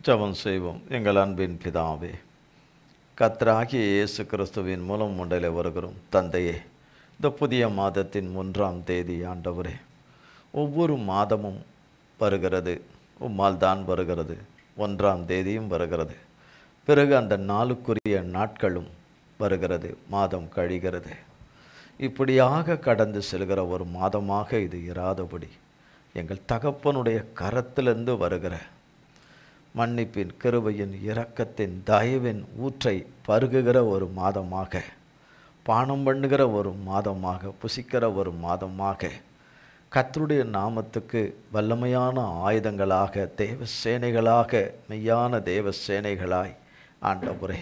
ஜெபம் செய்வோம். எங்கள் அன்பின் பிதாவே, கர்த்தராகிய இயேசு கிறிஸ்துவின் மூலம் உண்டலே வருகிறோம். தந்தையே, இந்த புதிய மாதத்தின் 1ஆம் தேதி ஆண்டவரே, ஒவ்வொரு மாதமும் வருகிறது, உம்மால் தான் வருகிறது. 1ஆம் தேதியும் வருகிறது, பிறகு அந்த நாளுக்குரிய நாட்களும் வருகிறது, மாதம் கழிகிறது. இப்படியாக கடந்து செல்கிற ஒரு மாதமாக இது இராதபடி எங்கள் தகப்பனுடைய கரத்திலிருந்து வருகிற மன்னிப்பின், கிருபையின், இரக்கத்தின், தயவின் ஊற்றை பருகுகிற ஒரு மாதமாக, பானம் பண்ணுகிற ஒரு மாதமாக, புசிக்கிற ஒரு மாதமாக, கர்த்தருடைய நாமத்துக்கு வல்லமையான ஆயுதங்களாக, தேவ சேனைகளாக, மெய்யான தேவ சேனைகளாய் ஆண்டவரே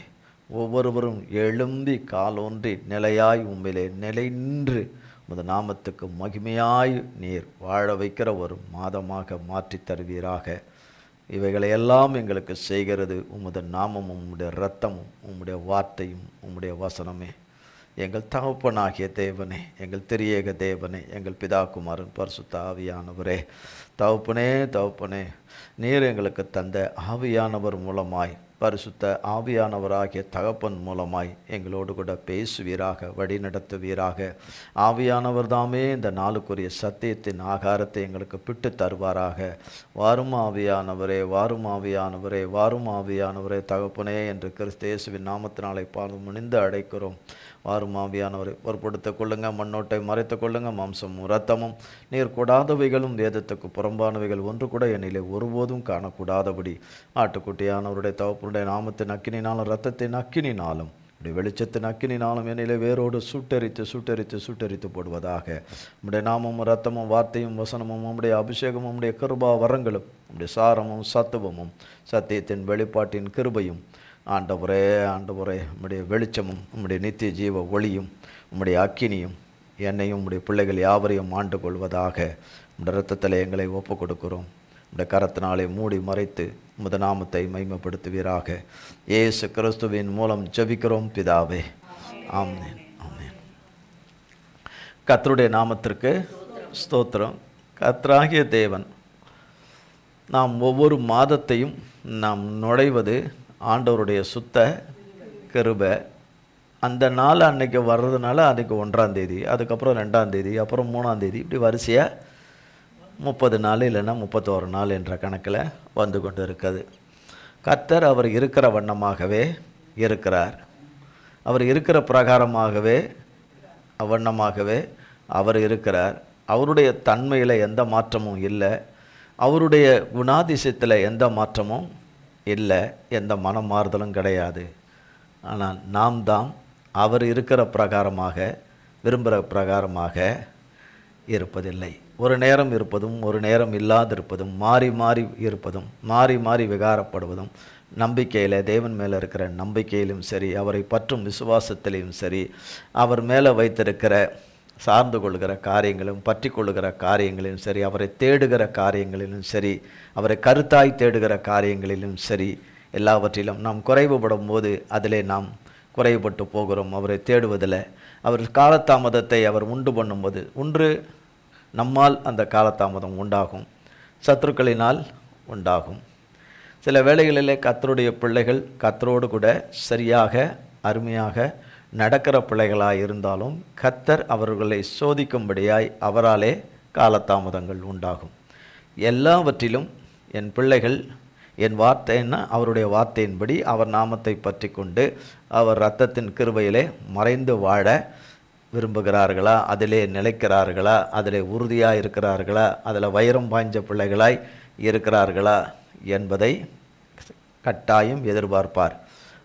ஒவ்வொருவரும் எழும்பி காலோன்றி நிலையாய் உம்மிலே நிலை நின்று உமது நாமத்துக்கு மகிமையாய் நீர் வாழ வைக்கிற ஒரு மாதமாக மாற்றி தருவீராக. இவைகளையெல்லாம் எங்களுக்கு செய்கிறது உம்முடைய நாமமும் உம்முடைய இரத்தமும் உம்முடைய வார்த்தையும் உம்முடைய வசனமே. எங்கள் தகப்பனாகிய தேவனே, எங்கள் திரியேக தேவனே, எங்கள் பிதா குமாரன் பரிசுத்த ஆவியானவரே, தகப்பனே நீர் எங்களுக்கு தந்த ஆவியானவர் மூலமாய், பரிசுத்த ஆவியானவராகிய தகப்பன் மூலமாய் எங்களோடு கூட பேசுவீராக, வழி நடத்துவீராக. ஆவியானவர் தாமே இந்த நாளுக்குரிய சத்தியத்தின் ஆகாரத்தை எங்களுக்கு பிட்டு தருவாராக. வாரும் ஆவியானவரே, வாரும் ஆவியானவரே, வாரும் ஆவியானவரே தகப்பனே என்று கிறிஸ்து இயேசுவின் நாமத்தினாலே பாதம் முனிந்து அழைக்கிறோம். வாரும் ஆவியானவரை பொறுப்படுத்திக் கொள்ளுங்க, மண்ணோட்டை மறைத்து கொள்ளுங்க. மாம்சமும் இரத்தமும் நீர் கூடாதவைகளும் வேதத்துக்கு புறம்பானவைகள் ஒன்று கூட என்னிலே ஒருபோதும் காணக்கூடாதபடி ஆட்டுக்குட்டியானவருடைய தகப்பனுடைய நாமத்தின் அக்கினினாலும் இரத்தத்தின் அக்கினினாலும் இப்படி வெளிச்சத்தின் அக்கினினாலும் என்னிலே வேரோடு சுட்டரித்து போடுவதாக. உம்முடைய நாமமும் இரத்தமும் வார்த்தையும் வசனமும் உம்முடைய அபிஷேகமும் உம்முடைய கிருபா வரங்களும் உம்முடைய சாரமும் சத்துவமும் சத்தியத்தின் வெளிப்பாட்டின் கிருபையும் ஆண்டவரே உம்முடைய வெளிச்சமும் உம்முடைய நித்திய ஜீவ ஒளியும் உம்முடைய அக்கினியும் என்னையும் உம்முடைய பிள்ளைகள் யாவரையும் ஆண்டு கொள்வதாக. உம்முடைய இரத்தத்தில் எங்களை ஒப்பு கொடுக்கிறோம். உம்முடைய கரத்தினாலே மூடி மறைத்து உமது நாமத்தை மகிமைப்படுத்துவீராக. இயேசு கிறிஸ்துவின் மூலம் ஜெபிக்கிறோம் பிதாவே, ஆமென் ஆமென். கர்த்தருடைய நாமத்திற்கு ஸ்தோத்திரம். கர்த்தராகிய தேவன் நாம் ஒவ்வொரு மாதத்தையும் நாம் நுழைவது ஆண்டவருடைய சுத்த கிருபை. அந்த நாள் அன்னைக்கு வர்றதுனால அன்றைக்கி 1ஆம் தேதி, அதுக்கப்புறம் 2ஆம் தேதி, அப்புறம் 3ஆம் தேதி, இப்படி வரிசையாக 30 நாள் இல்லைன்னா 31 நாள் என்ற கணக்கில் வந்து கொண்டு இருக்குது. கர்த்தர் அவர் இருக்கிற வண்ணமாகவே இருக்கிறார். அவர் இருக்கிற பிரகாரமாகவே வண்ணமாகவே அவர் இருக்கிறார். அவருடைய தன்மையில் எந்த மாற்றமும் இல்லை. அவருடைய குணாதிசயத்தில் எந்த மாற்றமும் இல்லை. எந்த மனமாறுதலும் கிடையாது. ஆனால் நாம் தான் அவர் இருக்கிற பிரகாரமாக, விரும்புகிற பிரகாரமாக இருப்பதில்லை. ஒரு நேரம் இருப்பதும் ஒரு நேரம் இல்லாதிருப்பதும், மாறி மாறி இருப்பதும், மாறி மாறி விகாரப்படுவதும், நம்பிக்கையில், தேவன் மேலே இருக்கிற நம்பிக்கையிலும் சரி, அவரை பற்றும் விசுவாசத்திலையும் சரி, அவர் மேலே வைத்திருக்கிற சார்ந்து கொள்கிற காரியங்களும் பற்றி கொள்ளுகிற காரியங்களிலும் சரி, அவரை தேடுகிற காரியங்களிலும் சரி, அவரை கருத்தாய் தேடுகிற காரியங்களிலும் சரி, எல்லாவற்றிலும் நாம் குறைவுபடும் போது அதிலே நாம் குறைவுபட்டு போகிறோம். அவரை தேடுவதில் அவர் காலதாமதத்தை அவர் உண்டு பண்ணும்போது, ஒன்று நம்மால் அந்த காலதாமதம் உண்டாகும், சத்துருக்களினால் உண்டாகும். சில வேளைகளிலே கர்த்தருடைய பிள்ளைகள் கர்த்தரோடு கூட சரியாக அருமையாக நடக்கிற பிள்ளைகளாய் இருந்தாலும் கர்த்தர் அவர்களை சோதிக்கும்படியாய் அவராலே காலதாமதங்கள் உண்டாகும். எல்லாவற்றிலும் என் பிள்ளைகள் என் வார்த்தைன்னா அவருடைய வார்த்தையின்படி அவர் நாமத்தை பற்றி கொண்டு அவர் இரத்தத்தின் கிருபையிலே மறைந்து வாழ விரும்புகிறார்களா, அதிலே நிலைக்கிறார்களா, அதிலே உறுதியாக இருக்கிறார்களா, அதில் வைரம் பாய்ஞ்ச பிள்ளைகளாய் இருக்கிறார்களா என்பதை கட்டாயம் எதிர்பார்ப்பார்.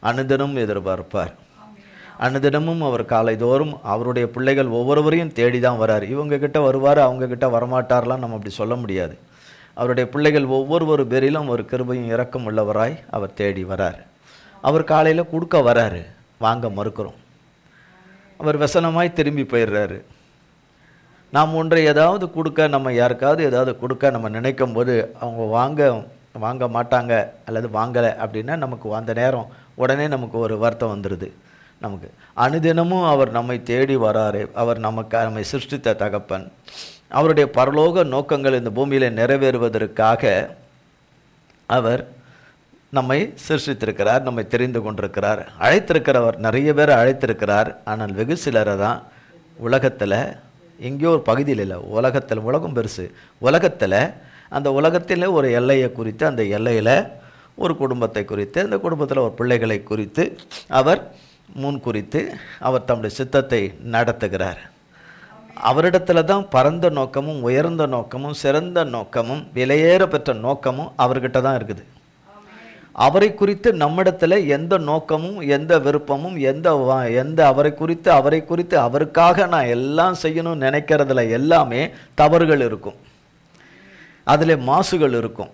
அனுதினமும் எதிர்பார்ப்பார். அனுதினமும் அவர் காலைதோறும் அவருடைய பிள்ளைகள் ஒவ்வொருவரையும் தேடி தான் வரார். இவங்கக்கிட்ட வருவார், அவங்கக்கிட்ட வரமாட்டார்லாம் நம்ம அப்படி சொல்ல முடியாது. அவருடைய பிள்ளைகள் ஒவ்வொரு பேரிலும் ஒரு கிருபையும் இரக்கம் உள்ளவராய் அவர் தேடி வரார். அவர் காலையில் கொடுக்க வராரு, வாங்க மறுக்கிறோம். அவர் வசனமாய் திரும்பி போயிடுறாரு. நாம் ஒன்றை ஏதாவது கொடுக்க, நம்ம யாருக்காவது ஏதாவது கொடுக்க நம்ம நினைக்கும் போது அவங்க வாங்க மாட்டாங்க அல்லது வாங்கலை அப்படின்னா நமக்கு அந்த நேரம் உடனே நமக்கு ஒரு வருத்தம் வந்துடுது. நமக்கு அனுதினமும் அவர் நம்மை தேடி வராரு. அவர் நம்மை சிருஷ்டித்த தகப்பன். அவருடைய பரலோக நோக்கங்கள் இந்த பூமியில் நிறைவேறுவதற்காக அவர் நம்மை சிருஷ்டித்திருக்கிறார், நம்மை தெரிந்து கொண்டிருக்கிறார், அழைத்திருக்கிறவர் நிறைய பேர் அழைத்திருக்கிறார். ஆனால் வெகு சிலரை தான் உலகத்தில், எங்கேயோ ஒரு பகுதியில் இல்லை, உலகத்தில், உலகம் பெருசு, உலகத்தில் அந்த உலகத்தில் ஒரு எல்லையை குறித்து, அந்த எல்லையில் ஒரு குடும்பத்தை குறித்து, அந்த குடும்பத்தில் ஒரு பிள்ளைகளை குறித்து அவர் முன் குறித்து அவர் தம்முடைய சித்தத்தை நடத்துகிறார். அவரிடத்துல தான் பரந்த நோக்கமும் உயர்ந்த நோக்கமும் சிறந்த நோக்கமும் விலையேற பெற்ற நோக்கமும் அவர்கிட்ட தான் இருக்குது. அவரை குறித்து நம்மிடத்தில் எந்த நோக்கமும் எந்த விருப்பமும் எந்த அவரை குறித்து அவருக்காக நான் எல்லாம் செய்யணும்னு நினைக்கிறதுல எல்லாமே தவறுகள் இருக்கும், அதில் மாசுகள் இருக்கும்,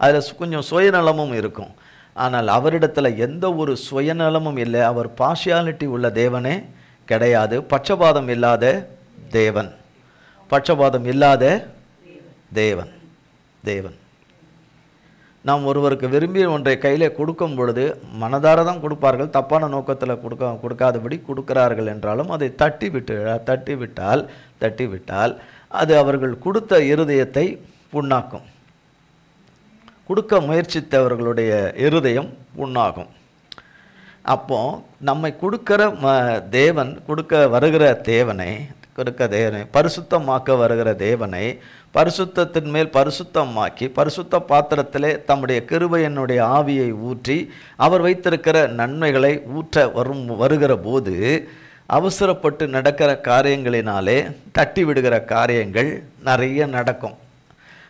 அதில் கொஞ்சம் சுயநலமும் இருக்கும். ஆனால் அவரிடத்தில் எந்த ஒரு சுயநலமும் இல்லை. அவர் பார்ஷியாலிட்டி உள்ள தேவனே கிடையாது. பட்சபாதம் இல்லாத தேவன், பட்சபாதம் இல்லாத தேவன். நாம் ஒருவருக்கு விரும்பி ஒன்றை கையிலே கொடுக்கும் பொழுது மனதார தான் கொடுப்பார்கள், தப்பான நோக்கத்தில் கொடுக்காதபடி கொடுக்கிறார்கள் என்றாலும் அதை தட்டிவிட்டால் அது அவர்கள் கொடுத்த இருதயத்தை புண்ணாக்கும். கொடுக்க முயற்சித்தவர்களுடைய இருதயம் புண்ணாகும். அப்போ நம்மை கொடுக்கிற தேவன், பரிசுத்தமாக்க வருகிற தேவனை பரிசுத்தத்தின் மேல் பரிசுத்தமாக்கி பரிசுத்த பாத்திரத்திலே தம்முடைய கிருபையினுடைய ஆவியை ஊற்றி அவர் வைத்திருக்கிற நன்மைகளை வருகிற போது அவசரப்பட்டு நடக்கிற காரியங்களினாலே தட்டி விடுகிற காரியங்கள் நிறைய நடக்கும்.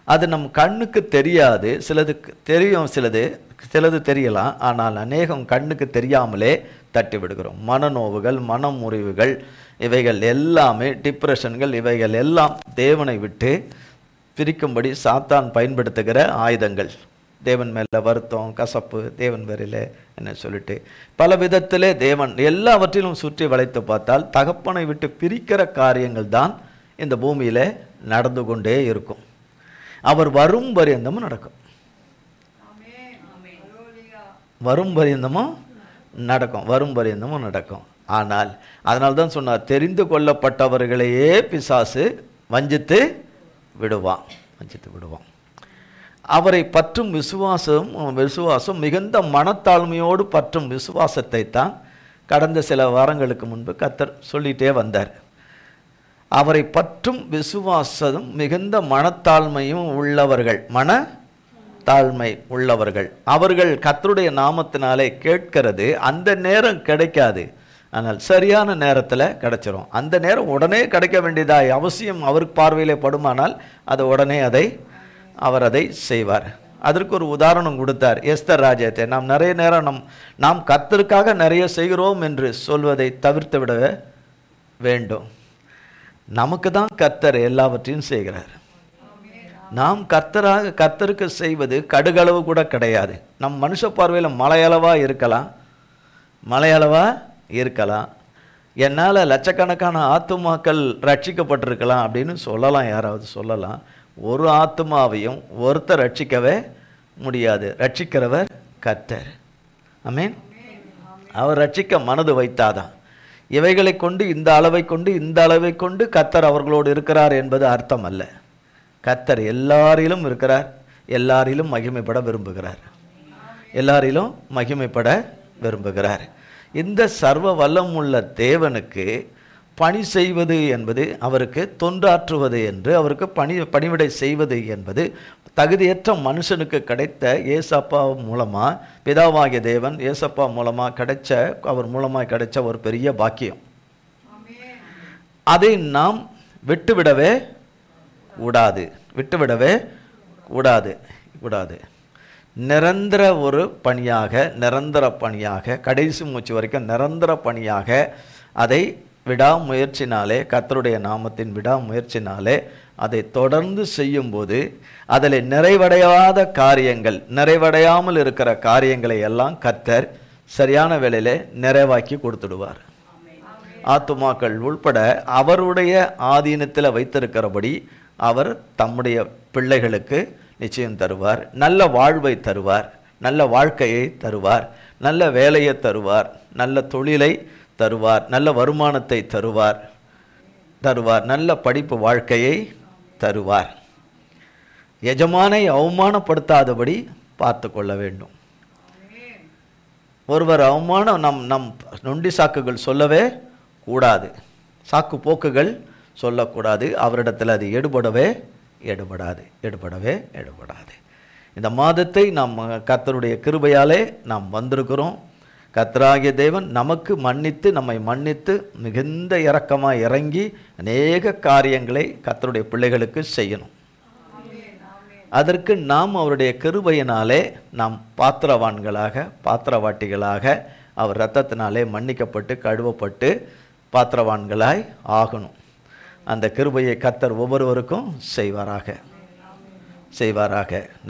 அது நம் கண்ணுக்கு தெரியாது, சிலதுக்கு தெரியும், சிலது தெரியலாம். ஆனால் அநேகம் கண்ணுக்கு தெரியாமலே தட்டி விடுகிறோம். மனநோவுகள், மனமுறிவுகள், இவைகள் எல்லாமே, டிப்ரெஷன்கள், இவைகள் எல்லாம் தேவனை விட்டு பிரிக்கும்படி சாத்தான் பயன்படுத்துகிற ஆயுதங்கள். தேவன் மேலே வருத்தம், கசப்பு, தேவன் பேரில் என்ன சொல்லிட்டு பல விதத்திலே தேவன் எல்லாவற்றிலும் சுற்றி வளைத்து பார்த்தால் தகப்பனை விட்டு பிரிக்கிற காரியங்கள் தான் இந்த பூமியில் நடந்து கொண்டே இருக்கும். அவர் வரும் பரியந்தமும் நடக்கும், வரும் பரியந்தமும் நடக்கும். ஆனால் அதனால்தான் சொன்னார், தெரிந்து கொள்ளப்பட்டவர்களையே பிசாசு வஞ்சித்து விடுவான். அவரை பற்றும் விசுவாசம் மிகுந்த மனத்தாழ்மையோடு பற்றும் விசுவாசத்தை தான் கடந்த சில வாரங்களுக்கு முன்பு கர்த்தர் சொல்லிட்டே வந்தார். அவரை பற்றும் விசுவாசம் மிகுந்த மனத்தாழ்மையும் உள்ளவர்கள், அவர்கள் கர்த்தருடைய நாமத்தினாலே கேட்கிறது அந்த நேரம் கிடைக்காது, ஆனால் சரியான நேரத்தில் கிடைச்சிரும். அந்த நேரம் உடனே கிடைக்க வேண்டியதாய் அவசியம் அவருக்கு பார்வையிலே படுமானால் அது உடனே அவர் அதை செய்வார். அதற்கு ஒரு உதாரணம் கொடுத்தார், எஸ்தர் ராஜ்யத்தை. நாம் நிறைய நேரம் நாம் கர்த்தருக்காக நிறைய செய்கிறோம் என்று சொல்வதை தவிர்த்து விட வேண்டும். நமக்கு தான் கர்த்தர் எல்லாவற்றையும் செய்கிறார். நாம் கர்த்தருக்கு செய்வது கடுகளவு கூட கிடையாது. நம் மனுஷ பார்வையில் மலையளவா இருக்கலாம். என்னால் லட்சக்கணக்கான ஆத்துமாக்கள் ரட்சிக்கப்பட்டிருக்கலாம் அப்படின்னு சொல்லலாம், யாராவது சொல்லலாம். ஒரு ஆத்துமாவையும் ஒருத்தர் ரட்சிக்கவே முடியாது. ரட்சிக்கிறவர் கர்த்தர். ஆமென். அவர் ரட்சிக்க மனது வைத்தாதான். இவைகளை கொண்டு இந்த அளவை கொண்டு கர்த்தர் அவர்களோடு இருக்கிறார் என்பது அர்த்தம் அல்ல. கர்த்தர் எல்லாரிலும் இருக்கிறார், எல்லாரிலும் மகிமைப்பட விரும்புகிறார். இந்த சர்வ வல்லம் உள்ள தேவனுக்கு பணி செய்வது என்பது, அவருக்கு தொண்டாற்றுவது என்று, அவருக்கு பணிவிடை செய்வது என்பது தகுதியற்ற மனுஷனுக்கு கிடைத்த ஏசப்பா மூலமாக, பிதாவாகிய தேவன் ஏசப்பா மூலமாக அவர் மூலமாக கிடைச்ச ஒரு பெரிய பாக்கியம். அதை நாம் விட்டுவிடவே கூடாது. நிரந்தர பணியாக கடைசி மூச்சு வரைக்கும் நிரந்தர பணியாக அதை விடாமுயற்சினாலே, கர்த்தருடைய நாமத்தின் விடாமுயற்சினாலே அதை தொடர்ந்து செய்யும்போது அதில் நிறைவடையாமல் இருக்கிற காரியங்களை எல்லாம் கர்த்தர் சரியான வேளையிலே நிறைவாக்கி கொடுத்துடுவார். ஆத்துமாக்கள் உள்பட அவருடைய ஆதீனத்தில் வைத்திருக்கிறபடி அவர் தம்முடைய பிள்ளைகளுக்கு நிச்சயம் தருவார். நல்ல வாழ்வை தருவார், நல்ல வாழ்க்கையை தருவார், நல்ல வேலையை தருவார், நல்ல தொழிலை தருவார், நல்ல வருமானத்தை தருவார், நல்ல படிப்பு வாழ்க்கையை தருவார். எஜமானை அவமானப்படுத்தாதபடி பார்த்து கொள்ள வேண்டும். ஒருவர் அவமானம் நம் நொண்டி சாக்குகள் சொல்லவே கூடாது, சாக்கு போக்குகள் சொல்லக்கூடாது. அவரிடத்தில் அது எடுபடவே எடுபடாது. இந்த மாதத்தை நாம் கர்த்தருடைய கிருபையாலே நாம் வந்திருக்கிறோம். கர்த்தராகிய தேவன் நமக்கு நம்மை மன்னித்து மிகுந்த இரக்கமாக இறங்கி அநேக காரியங்களை கர்த்தருடைய பிள்ளைகளுக்கு செய்யணும். அதற்கு நாம் அவருடைய கிருபையினாலே நாம் பாத்திரவாட்டிகளாக அவர் இரத்தத்தினாலே மன்னிக்கப்பட்டு கழுவப்பட்டு பாத்திரவான்களாய் ஆகணும். அந்த கிருபையை கர்த்தர் ஒவ்வொருவருக்கும் செய்வாராக.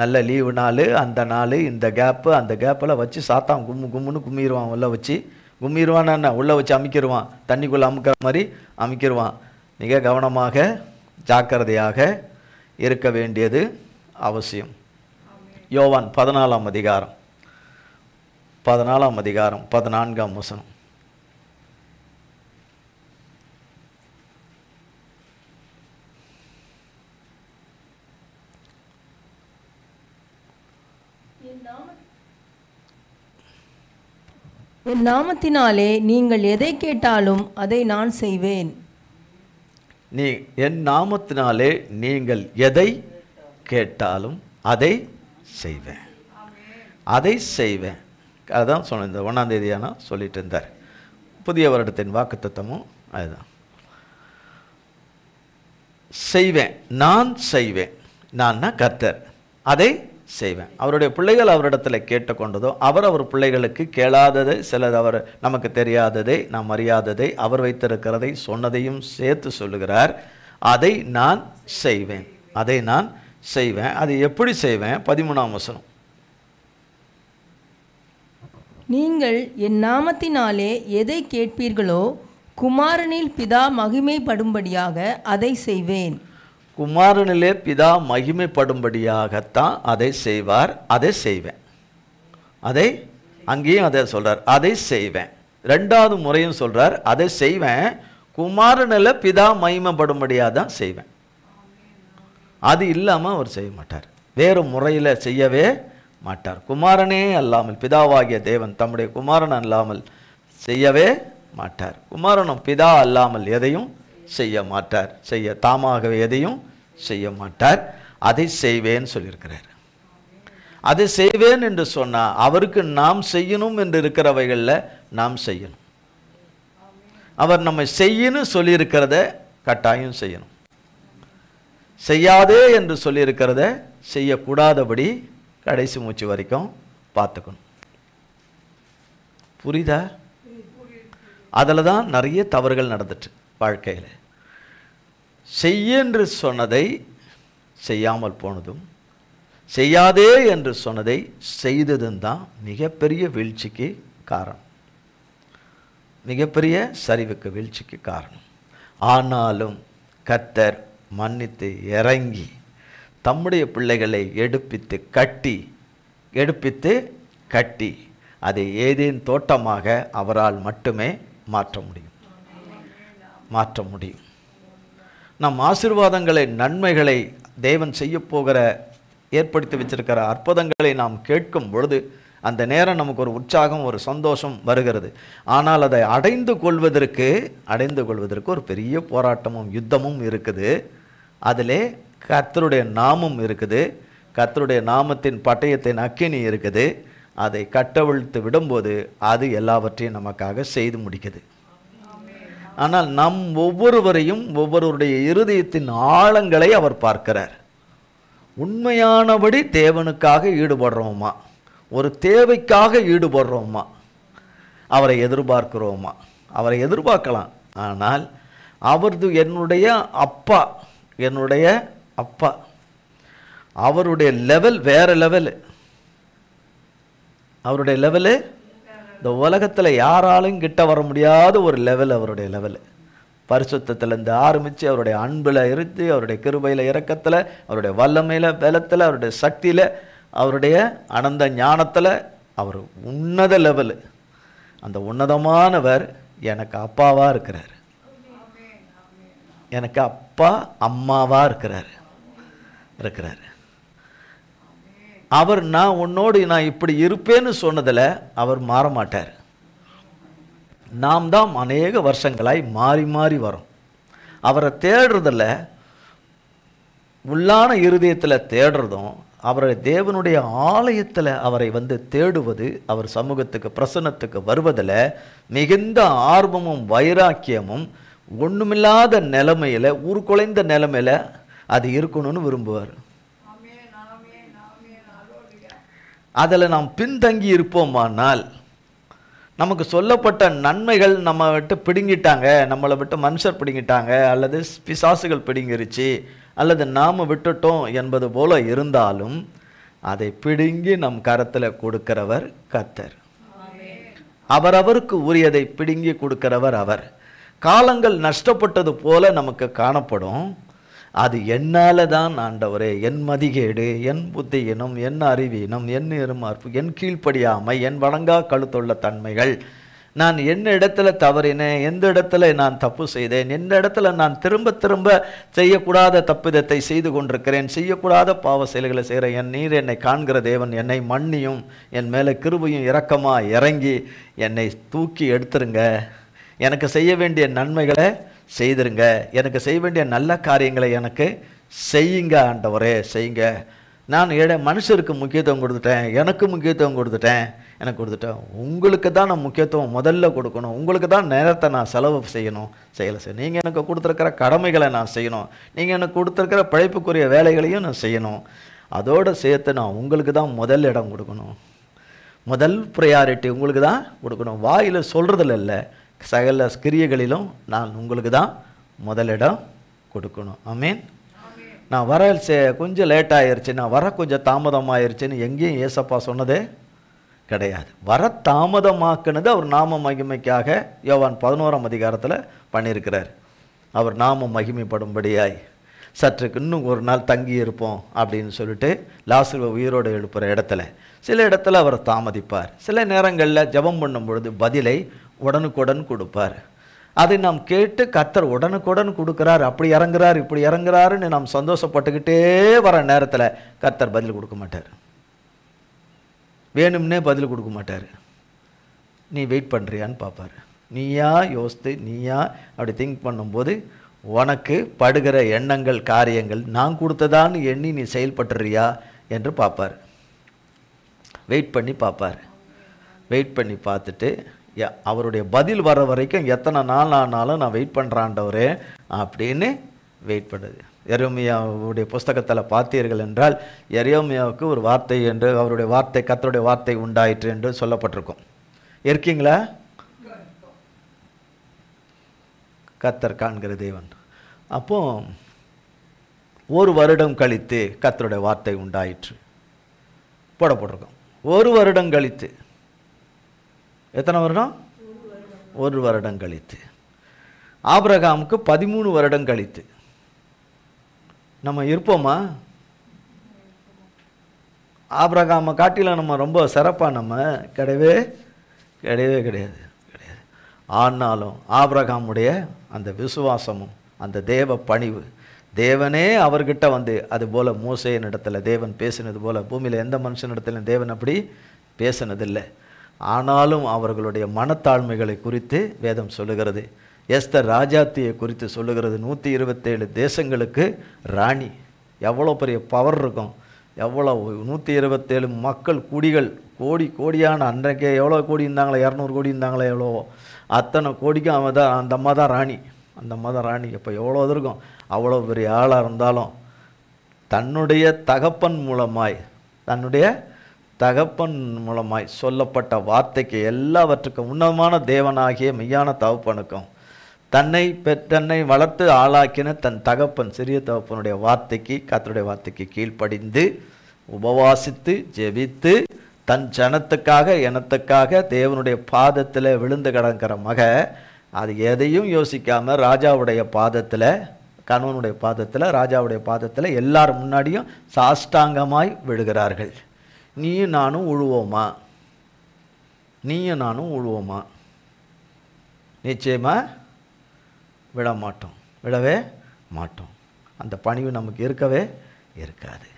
நல்ல லீவு நாள், அந்த நாள், இந்த கேப்பு, அந்த கேப்பில் வச்சு சாத்தான் கும்முன்னு கும்மிடுவான். உள்ளே வச்சு கும்மிடுவான்னு உள்ளே வச்சு அமுக்கிடுவான், தண்ணிக்குள்ளே அமுக்கிற மாதிரி அமுக்கிடுவான். மிக கவனமாக ஜாக்கிரதையாக இருக்க வேண்டியது அவசியம். யோவான் 14ஆம் அதிகாரம் 14ஆம் வசனம். என் நாமத்தினாலே நீங்கள் எதை கேட்டாலும் அதை நான் செய்வேன். என் நாமத்தினாலே நீங்கள் எதை கேட்டாலும் அதை செய்வேன். அதான் சொன்ன இந்த 1ஆம் தேதியான சொல்லிட்டு இருந்தார். புதிய வருடத்தின் வாக்குத்தத்தமும் அதுதான். நான் செய்வேன். நான்னா கர்த்தர், அதை செய்வேன். அவருடைய பிள்ளைகள் அவரிடத்தில் கேட்டுக்கொண்டதோ அவர் பிள்ளைகளுக்கு கேளாததை, சிலது அவர் நமக்கு தெரியாததை, நாம் அறியாததை, அவர் வைத்திருக்கிறதை சொன்னதையும் சேர்த்து சொல்லுகிறார். அதை நான் செய்வேன். அது எப்படி செய்வேன்? 13ஆம் வசனம். நீங்கள் என் நாமத்தினாலே எதை கேட்பீர்களோ குமாரனில் பிதா மகிமைப்படும்படியாக அதை செய்வேன். குமாரனிலே பிதா மகிமைப்படும்படியாகத்தான் அதை செய்வார். அதை செய்வேன். அங்கேயும் அதை சொல்றார், அதை செய்வேன். 2வது முறையும் சொல்றார், அதை செய்வேன். குமாரனில் பிதா மகிமைப்படும்படியாக தான் செய்வேன். அது இல்லாமல் அவர் செய்ய மாட்டார், வேறு முறையில் செய்யவே மாட்டார். குமாரனே அல்லாமல், பிதாவாகிய தேவன் தம்முடைய குமாரன் அல்லாமல் செய்யவே மாட்டார். குமாரனும் பிதா அல்லாமல் எதையும் செய்ய மாட்டார், தாமாகவே எதையும் செய்ய மாட்டார். அதை செய்வேன்னு சொல்லியிருக்கிறார். அதை செய்வேன் என்று சொன்னால் அவருக்கு நாம் செய்யணும் என்று இருக்கிறவைகளில் நாம் செய்யணும். அவர் நம்மை செய்யணும் சொல்லியிருக்கிறத கட்டாயம் செய்யணும். செய்யாதே என்று சொல்லியிருக்கிறத செய்யக்கூடாதபடி கடைசி மூச்சு வரைக்கும் பார்த்துக்கணும். புரியுதா? அதில் தான் நிறைய தவறுகள் நடந்துட்டு வாழ்க்கையில். செய்யென்று சொன்னதை செய்யாமல் போனதும், செய்யாதே என்று சொன்னதை செய்ததும் தான் மிகப்பெரிய வீழ்ச்சிக்கு காரணம், மிகப்பெரிய சரிவுக்கு வீழ்ச்சிக்கு காரணம். ஆனாலும் கர்த்தர் மன்னித்து இறங்கி தம்முடைய பிள்ளைகளை எடுப்பித்து கட்டி அதை ஏதேன் தோட்டமாக அவரால் மட்டுமே மாற்ற முடியும். நம் ஆசீர்வாதங்களை, நன்மைகளை, தேவன் செய்ய போகிற ஏற்படுத்தி வச்சிருக்கிற அற்புதங்களை நாம் கேட்கும் பொழுது அந்த நேரம் நமக்கு ஒரு உற்சாகம், ஒரு சந்தோஷம் வருகிறது. ஆனால் அதை அடைந்து கொள்வதற்கு ஒரு பெரிய போராட்டமும் யுத்தமும் இருக்குது. அதிலே கர்த்தருடைய நாமம் இருக்குது, கர்த்தருடைய நாமத்தின் பட்டயத்தின் அக்கினி இருக்குது. அதை கட்டவிழ்த்து விடும்போது அது எல்லாவற்றையும் நமக்காக செய்து முடிக்குது. ஆனால் நம் ஒவ்வொருவரையும், ஒவ்வொருவருடைய இருதயத்தின் ஆழங்களை அவர் பார்க்கிறார். உண்மையானபடி தேவனுக்காக ஈடுபடுறோமா, ஒரு தேவைக்காக ஈடுபடுறோமா, அவரை எதிர்பார்க்கிறோமா? அவரை எதிர்பார்க்கலாம், ஆனால் அவரது என்னுடைய அப்பா அவருடைய லெவல் வேற லெவலு. அவருடைய லெவலு இந்த உலகத்தில் யாராலும் கிட்ட வர முடியாத ஒரு லெவல். அவருடைய லெவலு பரிசுத்தத்திலேருந்து ஆரம்பித்து அவருடைய அன்பில் இருந்து, அவருடைய கிருபையில், இரக்கத்தில், அவருடைய வல்லமையில், பலத்தில், அவருடைய சக்தியில், அவருடைய அனந்த ஞானத்தில் அவர் உன்னத லெவலு. அந்த உன்னதமானவர் எனக்கு அப்பாவாக இருக்கிறார், எனக்கு அப்பா அம்மாவாக இருக்கிறார். அவர் நான் உன்னோடு நான் இப்படி இருப்பேன்னு சொன்னதில் அவர் மாற மாட்டார். நாம் தான் அநேக வருஷங்களாய் மாறி மாறி வரோம். அவரை தேடுறதில், உள்ளான இருதயத்தில் தேடுறதும், அவரை தேவனுடைய ஆலயத்தில் அவரை தேடுவது, அவர் சமூகத்துக்கு பிரசன்னத்துக்கு வருவதில் மிகுந்த ஆர்வமும் வைராக்கியமும், ஒன்றுமில்லாத நிலைமையில், உருக்குலைந்த நிலைமையில் அது இருக்கணும்னு விரும்புவார். அதில் நாம் பின்தங்கி இருப்போமானால், நமக்கு சொல்லப்பட்ட நன்மைகள் நம்ம விட்டு பிடுங்கிட்டாங்க, நம்மளை விட்டு மனுஷர் பிடுங்கிட்டாங்க, அல்லது பிசாசுகள் பிடுங்கிருச்சு, அல்லது நாம் விட்டுட்டோம் என்பது போல இருந்தாலும் அதை பிடுங்கி நம் கரத்தில் கொடுக்கிறவர் கர்த்தர். அவரவருக்கு உரியதை பிடுங்கி கொடுக்கிறவர் அவர். காலங்கள் நஷ்டப்பட்டது போல நமக்கு காணப்படும். அது என்னால் தான் ஆண்டவரே, என் மதிகேடு, என் புத்தியினம், என் அறிவீனம், என் எருமார்ப்பு, என் கீழ்ப்படியாமை, என் வணங்கா கழுத்துள்ள தன்மைகள், நான் என்ன இடத்துல தவறினேன், எந்த இடத்துல நான் தப்பு செய்தேன், எந்த இடத்துல நான் திரும்ப திரும்ப செய்யக்கூடாத தப்பிதத்தை செய்து கொண்டிருக்கிறேன், செய்யக்கூடாத பாவ செயல்களை செய்கிறேன். என் நீர் என்னை காண்கிற தேவன், என்னை மன்னியும், என் மேலே கிருபையும் இரக்கமாக இறங்கி என்னை தூக்கி எடுத்துருங்க, எனக்கு செய்ய வேண்டிய நன்மைகளை செய்திருங்க, எனக்கு செய்ய வேண்டிய நல்ல காரியங்களை எனக்கு செய்யுங்க ஆண்டவரே, செய்யுங்க. நான் மனுஷருக்கு முக்கியத்துவம் கொடுத்துட்டேன், எனக்கு முக்கியத்துவம் கொடுத்துட்டேன், உங்களுக்கு தான் நான் முக்கியத்துவம் முதல்ல கொடுக்கணும், உங்களுக்கு தான் நேரத்தை நான் செலவு செய்யணும், நீங்கள் எனக்கு கொடுத்துருக்கிற கடமைகளை நான் செய்யணும், நீங்கள் எனக்கு கொடுத்துருக்கிற பிழைப்புக்குரிய வேலைகளையும் நான் செய்யணும், அதோடு சேர்த்து நான் உங்களுக்கு தான் முதல் இடம் கொடுக்கணும், முதல் ப்ரையாரிட்டி உங்களுக்கு தான் கொடுக்கணும். வாயில் சொல்கிறதில் இல்லை, சகல கிரியைகளிலும் நான் உங்களுக்கு தான் முதலிடம் கொடுக்கணும். ஆமீன். நான் வர கொஞ்சம் லேட் ஆயிடுச்சு, நான் வர கொஞ்சம் தாமதமாயிருச்சுன்னு எங்கேயும் ஏசப்பா சொன்னதே கிடையாது. வர தாமதமாக்குனது அவர் நாம மகிமைக்காக யோவான் 11ஆம் அதிகாரத்தில் பண்ணியிருக்கிறார். அவர் நாம மகிமைப்படும்படியாய் சற்றுக்கு இன்னும் ஒரு நாள் தங்கி இருப்போம் அப்படின்னு சொல்லிட்டு லாசருவை உயிரோடு எழுப்புகிற இடத்துல சில இடத்துல அவர் தாமதிப்பார். சில நேரங்களில் ஜெபம் பண்ணும் பொழுது பதிலை உடனுக்குடன் கொடுப்பார். அதை நாம் கேட்டு கர்த்தர் உடனுக்குடன் கொடுக்குறார், அப்படி இறங்குறார், இப்படி இறங்குறாருன்னு நாம் சந்தோஷப்பட்டுக்கிட்டே வர நேரத்தில் கர்த்தர் பதில் கொடுக்க மாட்டார், வேணும்னே பதில் கொடுக்க மாட்டார். நீ வெயிட் பண்ணுறியான்னு பார்ப்பார். நீயா யோசித்து நீயா அப்படி திங்க் பண்ணும்போது உனக்கு படுகிற எண்ணங்கள், காரியங்கள் நான் கொடுத்ததான்னு எண்ணி நீ செயல்பட்டுறியா என்று பார்ப்பார். வெயிட் பண்ணி பார்ப்பார். வெயிட் பண்ணி பார்த்துட்டு அவருடைய பதில் வர வரைக்கும் எத்தனை நாள் ஆனாலும் நான் வெயிட் பண்ணுறாண்டவரே அப்படின்னு வெயிட் பண்ணுது. எரேமியாவுடைய புஸ்தகத்தில் பார்த்தீர்கள் என்றால் எரேமியாவுக்கு ஒரு வார்த்தை என்று அவருடைய வார்த்தை, கர்த்தருடைய வார்த்தை உண்டாயிற்று என்று சொல்லப்பட்டிருக்கும். இருக்கீங்களா? கர்த்தர் காண்கிற தேவன். அப்போ ஒரு வருடம் கழித்து கர்த்தருடைய வார்த்தை உண்டாயிற்று போடப்பட்டிருக்கும். ஒரு வருடம் கழித்து, எத்தனை வருடம்? ஒரு வருடம் கழித்து. ஆபிரகாமுக்கு 13 வருடம் கழித்து. நம்ம இருப்போமா? ஆபிரகாமை காட்டில நம்ம ரொம்ப சிறப்பாக நம்ம கிடையவே கிடையாது. ஆனாலும் ஆபிரகாமுடைய அந்த விசுவாசமும் அந்த தேவ பணிவு, தேவனே அவர்கிட்ட அதுபோல் மோசேயின் இடத்துல தேவன் பேசினது போல் பூமியில் எந்த மனுஷனிடத்துல தேவன் அப்படி பேசினதில்லை. ஆனாலும் அவர்களுடைய மனத்தாழ்மைகளை குறித்து வேதம் சொல்லுகிறது. எஸ்தர் ராஜாத்தியை குறித்து சொல்லுகிறது. 127 தேசங்களுக்கு ராணி. எவ்வளோ பெரிய பவர் இருக்கும், எவ்வளோ 127 மக்கள் குடிகள், கோடியான அன்றைக்கே எவ்வளோ கோடி இருந்தாங்களே, 200 கோடி இருந்தாங்களே, எவ்வளோ அத்தனை கோடிக்கும் அவன் தான், அந்த அம்மா தான் ராணி. அந்த அம்மா தான் ராணி. இப்போ எவ்வளோ இருக்கும். அவ்வளோ பெரிய ஆளாக இருந்தாலும் தன்னுடைய தகப்பன் மூலமாய் சொல்லப்பட்ட வார்த்தைக்கு, எல்லாவற்றுக்கும் உன்னதமான தேவனாகிய மெய்யான தகப்பனுக்கும் தன்னை வளர்த்து ஆளாக்கின தன் தகப்பன், சிறிய தகப்பனுடைய வார்த்தைக்கு, கர்த்தருடைய வார்த்தைக்கு கீழ்ப்படிந்து உபவாசித்து ஜெபித்து தன் ஜனத்துக்காக இனத்துக்காக தேவனுடைய பாதத்தில் விழுந்து கிடக்கிற மக, அது எதையும் யோசிக்காமல் ராஜாவுடைய பாதத்தில், கணவனுடைய பாதத்தில், ராஜாவுடைய பாதத்தில் எல்லார் முன்னாடியும் சாஷ்டாங்கமாய் விழுகிறார்கள். நீயும் நானும் உழுவோமா? நிச்சயமாக விடவே மாட்டோம். அந்த பணிவு நமக்கு இருக்கவே இருக்காது.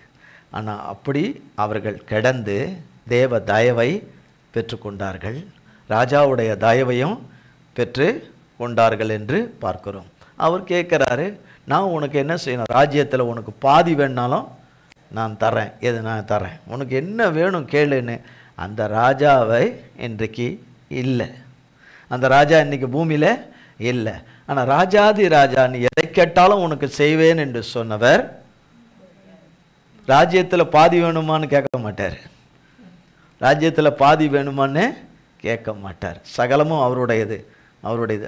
ஆனால் அப்படி அவர்கள் கிடந்து தேவ தயவை பெற்றுக்கொண்டார்கள், ராஜாவுடைய தயவையும் பெற்று கொண்டார்கள் என்று பார்க்கிறோம். அவர் கேட்குறாரு, நான் உனக்கு என்ன செய்யணும்? ராஜ்யத்தில் உனக்கு பாதி வேணுனாலும் நான் தரேன். எது நான் தரேன், உனக்கு என்ன வேணும் கேளுன்னு. அந்த ராஜாவை இன்றைக்கு இல்லை, அந்த ராஜா இன்றைக்கி பூமியில் இல்லை. ஆனால் ராஜாதி ராஜா நீ எதை கேட்டாலும் உனக்கு செய்வேன் என்று சொன்னவர் ராஜ்யத்தில் பாதி வேணுமான்னு கேட்க மாட்டார், ராஜ்யத்தில் பாதி வேணுமான்னு கேட்க மாட்டார். சகலமும் அவருடையது,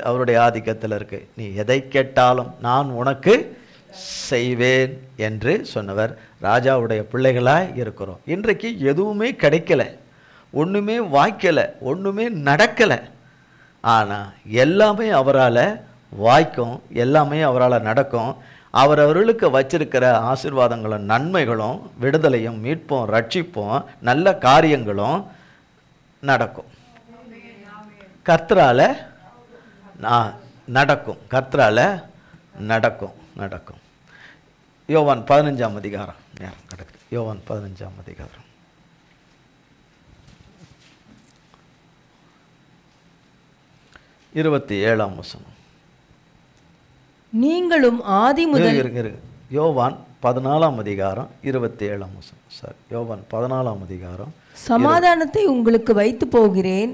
அவருடைய ஆதிக்கத்தில் இருக்கு. நீ எதை கேட்டாலும் நான் உனக்கு செய்வேன் என்று சொன்னவர். ராஜாவுடைய பிள்ளைகளாய் இருக்கிறோம். இன்றைக்கு எதுவுமே கிடைக்கல, ஒன்றுமே வாய்க்கலை, ஒன்றுமே நடக்கலை. ஆனால் எல்லாமே அவரால் வாய்க்கும், எல்லாமே அவரால் நடக்கும். அவரவர்களுக்கு வச்சிருக்கிற ஆசீர்வாதங்களும் நன்மைகளும் விடுதலையும் மீட்பும் ரட்சிப்பும் நல்ல காரியங்களும் நடக்கும். கர்த்தரால நடக்கும், கர்த்தரால நடக்கும் நடக்கும். யோவான் 15ஆம் அதிகாரம் நேரம் கிடக்குது. யோவான் 15ஆம் அதிகாரம் 27ஆம் வசனம். நீங்களும் ஆதி முதல் யோவான் 14ஆம் அதிகாரம் 27ஆம் வசனம். சார், யோவான் 14ஆம் அதிகாரம். சமாதானத்தை உங்களுக்கு வைத்து போகிறேன்,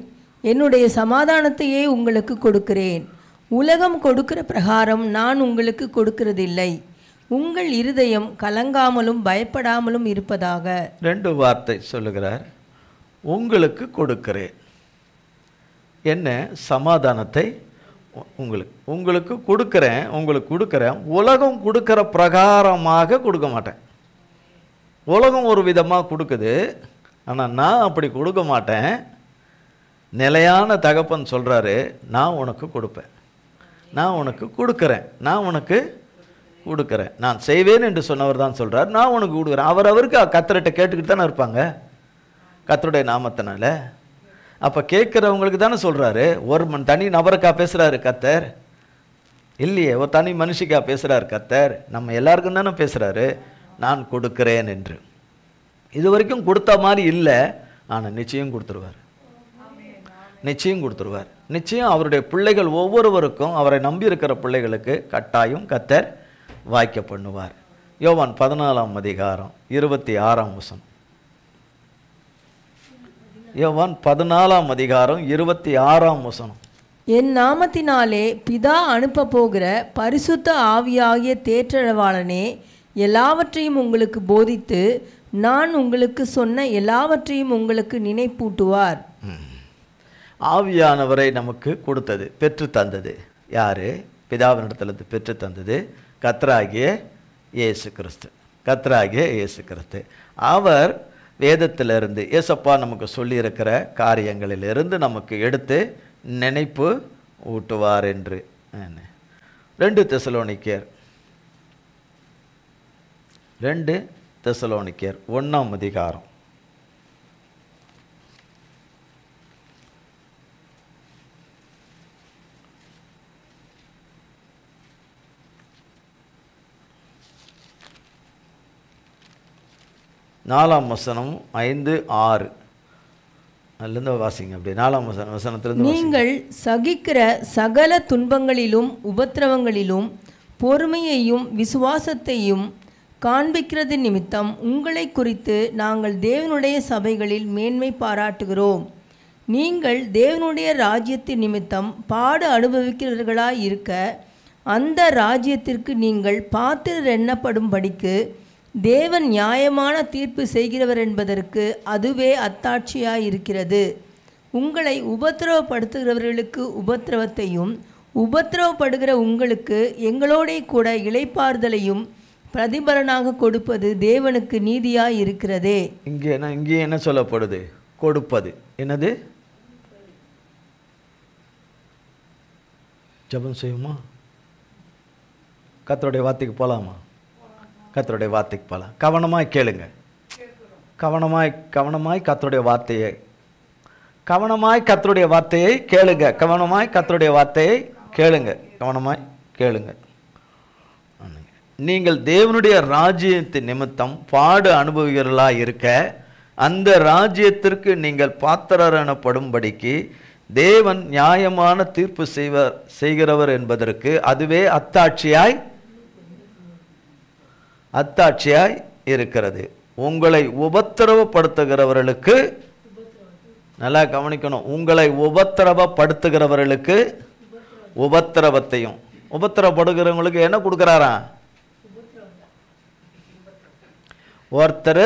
என்னுடைய சமாதானத்தையே உங்களுக்கு கொடுக்கிறேன். உலகம் கொடுக்கிற பிரகாரம் நான் உங்களுக்கு கொடுக்கிறதில்லை. உங்கள் இருதயம் கலங்காமலும் பயப்படாமலும் இருப்பதாக. 2 வார்த்தை சொல்லுகிறார். உங்களுக்கு கொடுக்கிறேன், என்ன சமாதானத்தை உங்களுக்கு கொடுக்கிறேன், உங்களுக்கு கொடுக்கிறேன். உலகம் கொடுக்கிற பிரகாரமாக கொடுக்க மாட்டேன். உலகம் ஒரு விதமாக கொடுக்குது, ஆனால் நான் அப்படி கொடுக்க மாட்டேன். நிலையான தகப்பன் சொல்கிறாரு, நான் உனக்கு கொடுப்பேன், நான் உனக்கு கொடுக்குறேன், நான் உனக்கு கொடுக்குறேன். நான் செய்வேன் என்று சொன்னவர் தான் சொல்கிறார், நான் உனக்கு கொடுக்குறேன். அவருக்கு கர்த்தர்கிட்ட கேட்டுக்கிட்டு தானே இருப்பாங்க, கர்த்தருடைய நாமத்தினால. அப்போ கேட்குறவங்களுக்கு தானே சொல்கிறாரு. ஒரு தனி நபருக்கா பேசுகிறாரு கர்த்தர்? இல்லையே, ஒரு தனி மனுஷிக்கா பேசுகிறார் கர்த்தர்? நம்ம எல்லாருக்கும் தானே பேசுகிறாரு, நான் கொடுக்கிறேன் என்று. இது வரைக்கும் கொடுத்த மாதிரி இல்லை, ஆனால் நிச்சயம் கொடுத்துருவார், நிச்சயம் கொடுத்துருவார். நிச்சயம் அவருடைய பிள்ளைகள் ஒவ்வொருவருக்கும், அவரை நம்பி இருக்கிற பிள்ளைகளுக்கு கட்டாயம் கர்த்தர் வாய்க்க பண்ணுவார். யோவான் 14ஆம் அதிகாரம் 26ஆம் வசனம். யோவான் 14ஆம் அதிகாரம் 26ஆம் வசனம். என் நாமத்தினாலே பிதா அனுப்ப போகிற பரிசுத்த ஆவியாகிய தேற்றரவாளனே எல்லாவற்றையும் உங்களுக்கு போதித்து நான் உங்களுக்கு சொன்ன எல்லாவற்றையும் உங்களுக்கு நினைப்பூட்டுவார். ஆவியானவரை நமக்கு கொடுத்தது, பெற்று தந்தது யாரு? பிதாவினிடத்திலிருந்து பெற்று தந்தது கர்த்தராகிய இயேசு கிறிஸ்து. கர்த்தராகிய இயேசு கிறிஸ்து அவர் வேதத்திலிருந்து ஏசப்பா நமக்கு சொல்லியிருக்கிற காரியங்களிலிருந்து நமக்கு எடுத்து நினைப்பு ஊட்டுவார் என்று. 2 தெசலோனிக்கேயர் 1ஆம் அதிகாரம் 4ஆம் வசனம் 5, 6 அதுலேருந்து வாசிங்க. அப்படி 4ஆம் வசனத்திலிருந்து நீங்கள் சகிக்கிற சகல துன்பங்களிலும் உபத்திரவங்களிலும் பொறுமையையும் விசுவாசத்தையும் காண்பிக்கிறது நிமித்தம் உங்களை குறித்து நாங்கள் தேவனுடைய சபைகளில் மேன்மை பாராட்டுகிறோம். நீங்கள் தேவனுடைய ராஜ்யத்தின் நிமித்தம் பாடு அனுபவிக்கிறவர்களாய் இருக்க அந்த ராஜ்யத்திற்கு நீங்கள் பாத்திரர் எண்ணப்படும்படிக்கு தேவன் நியாயமான தீர்ப்பு செய்கிறவர் என்பதற்கு அதுவே அத்தாட்சியாய் இருக்கிறது. உங்களை உபத்திரவப்படுத்துகிறவர்களுக்கு உபத்திரவத்தையும் உபத்திரவப்படுகிற உங்களுக்கு எங்களோட கூட இளைப்பாறுதலையும் பிரதிபலனாக கொடுப்பது தேவனுக்கு நீதியாய் இருக்கிறதே. இங்கே என்ன சொல்லப்படுது? கொடுப்பது. என்னது? ஜெபம் செய்யுமா? கர்த்தருடைய வார்த்தைக்கு போகலாமா? கர்த்தருடைய வார்த்தைக்கு போகலாம். கவனமாய் கேளுங்க, கவனமாய் கர்த்தருடைய வார்த்தையை கேளுங்க, கவனமாய் கர்த்தருடைய வார்த்தையை கேளுங்க, கவனமாய் கேளுங்க. நீங்கள் தேவனுடைய ராஜ்யத்தின் நிமித்தம் பாடு அனுபவிகளா இருக்க அந்த ராஜ்யத்திற்கு நீங்கள் பாத்திரர் எனப்படும்படிக்கு தேவன் நியாயமான தீர்ப்பு செய்கிறவர் என்பதற்கு அதுவே அத்தாட்சியாய் இருக்கிறது. உங்களை உபத்திரவப்படுத்துகிறவர்களுக்கு, நல்லா கவனிக்கணும், உங்களை உபத்திரவப்படுத்துகிறவர்களுக்கு உபத்திரவத்தையும், உபத்திரப்படுகிறவங்களுக்கு என்ன கொடுக்குறாரா? ஒருத்தர்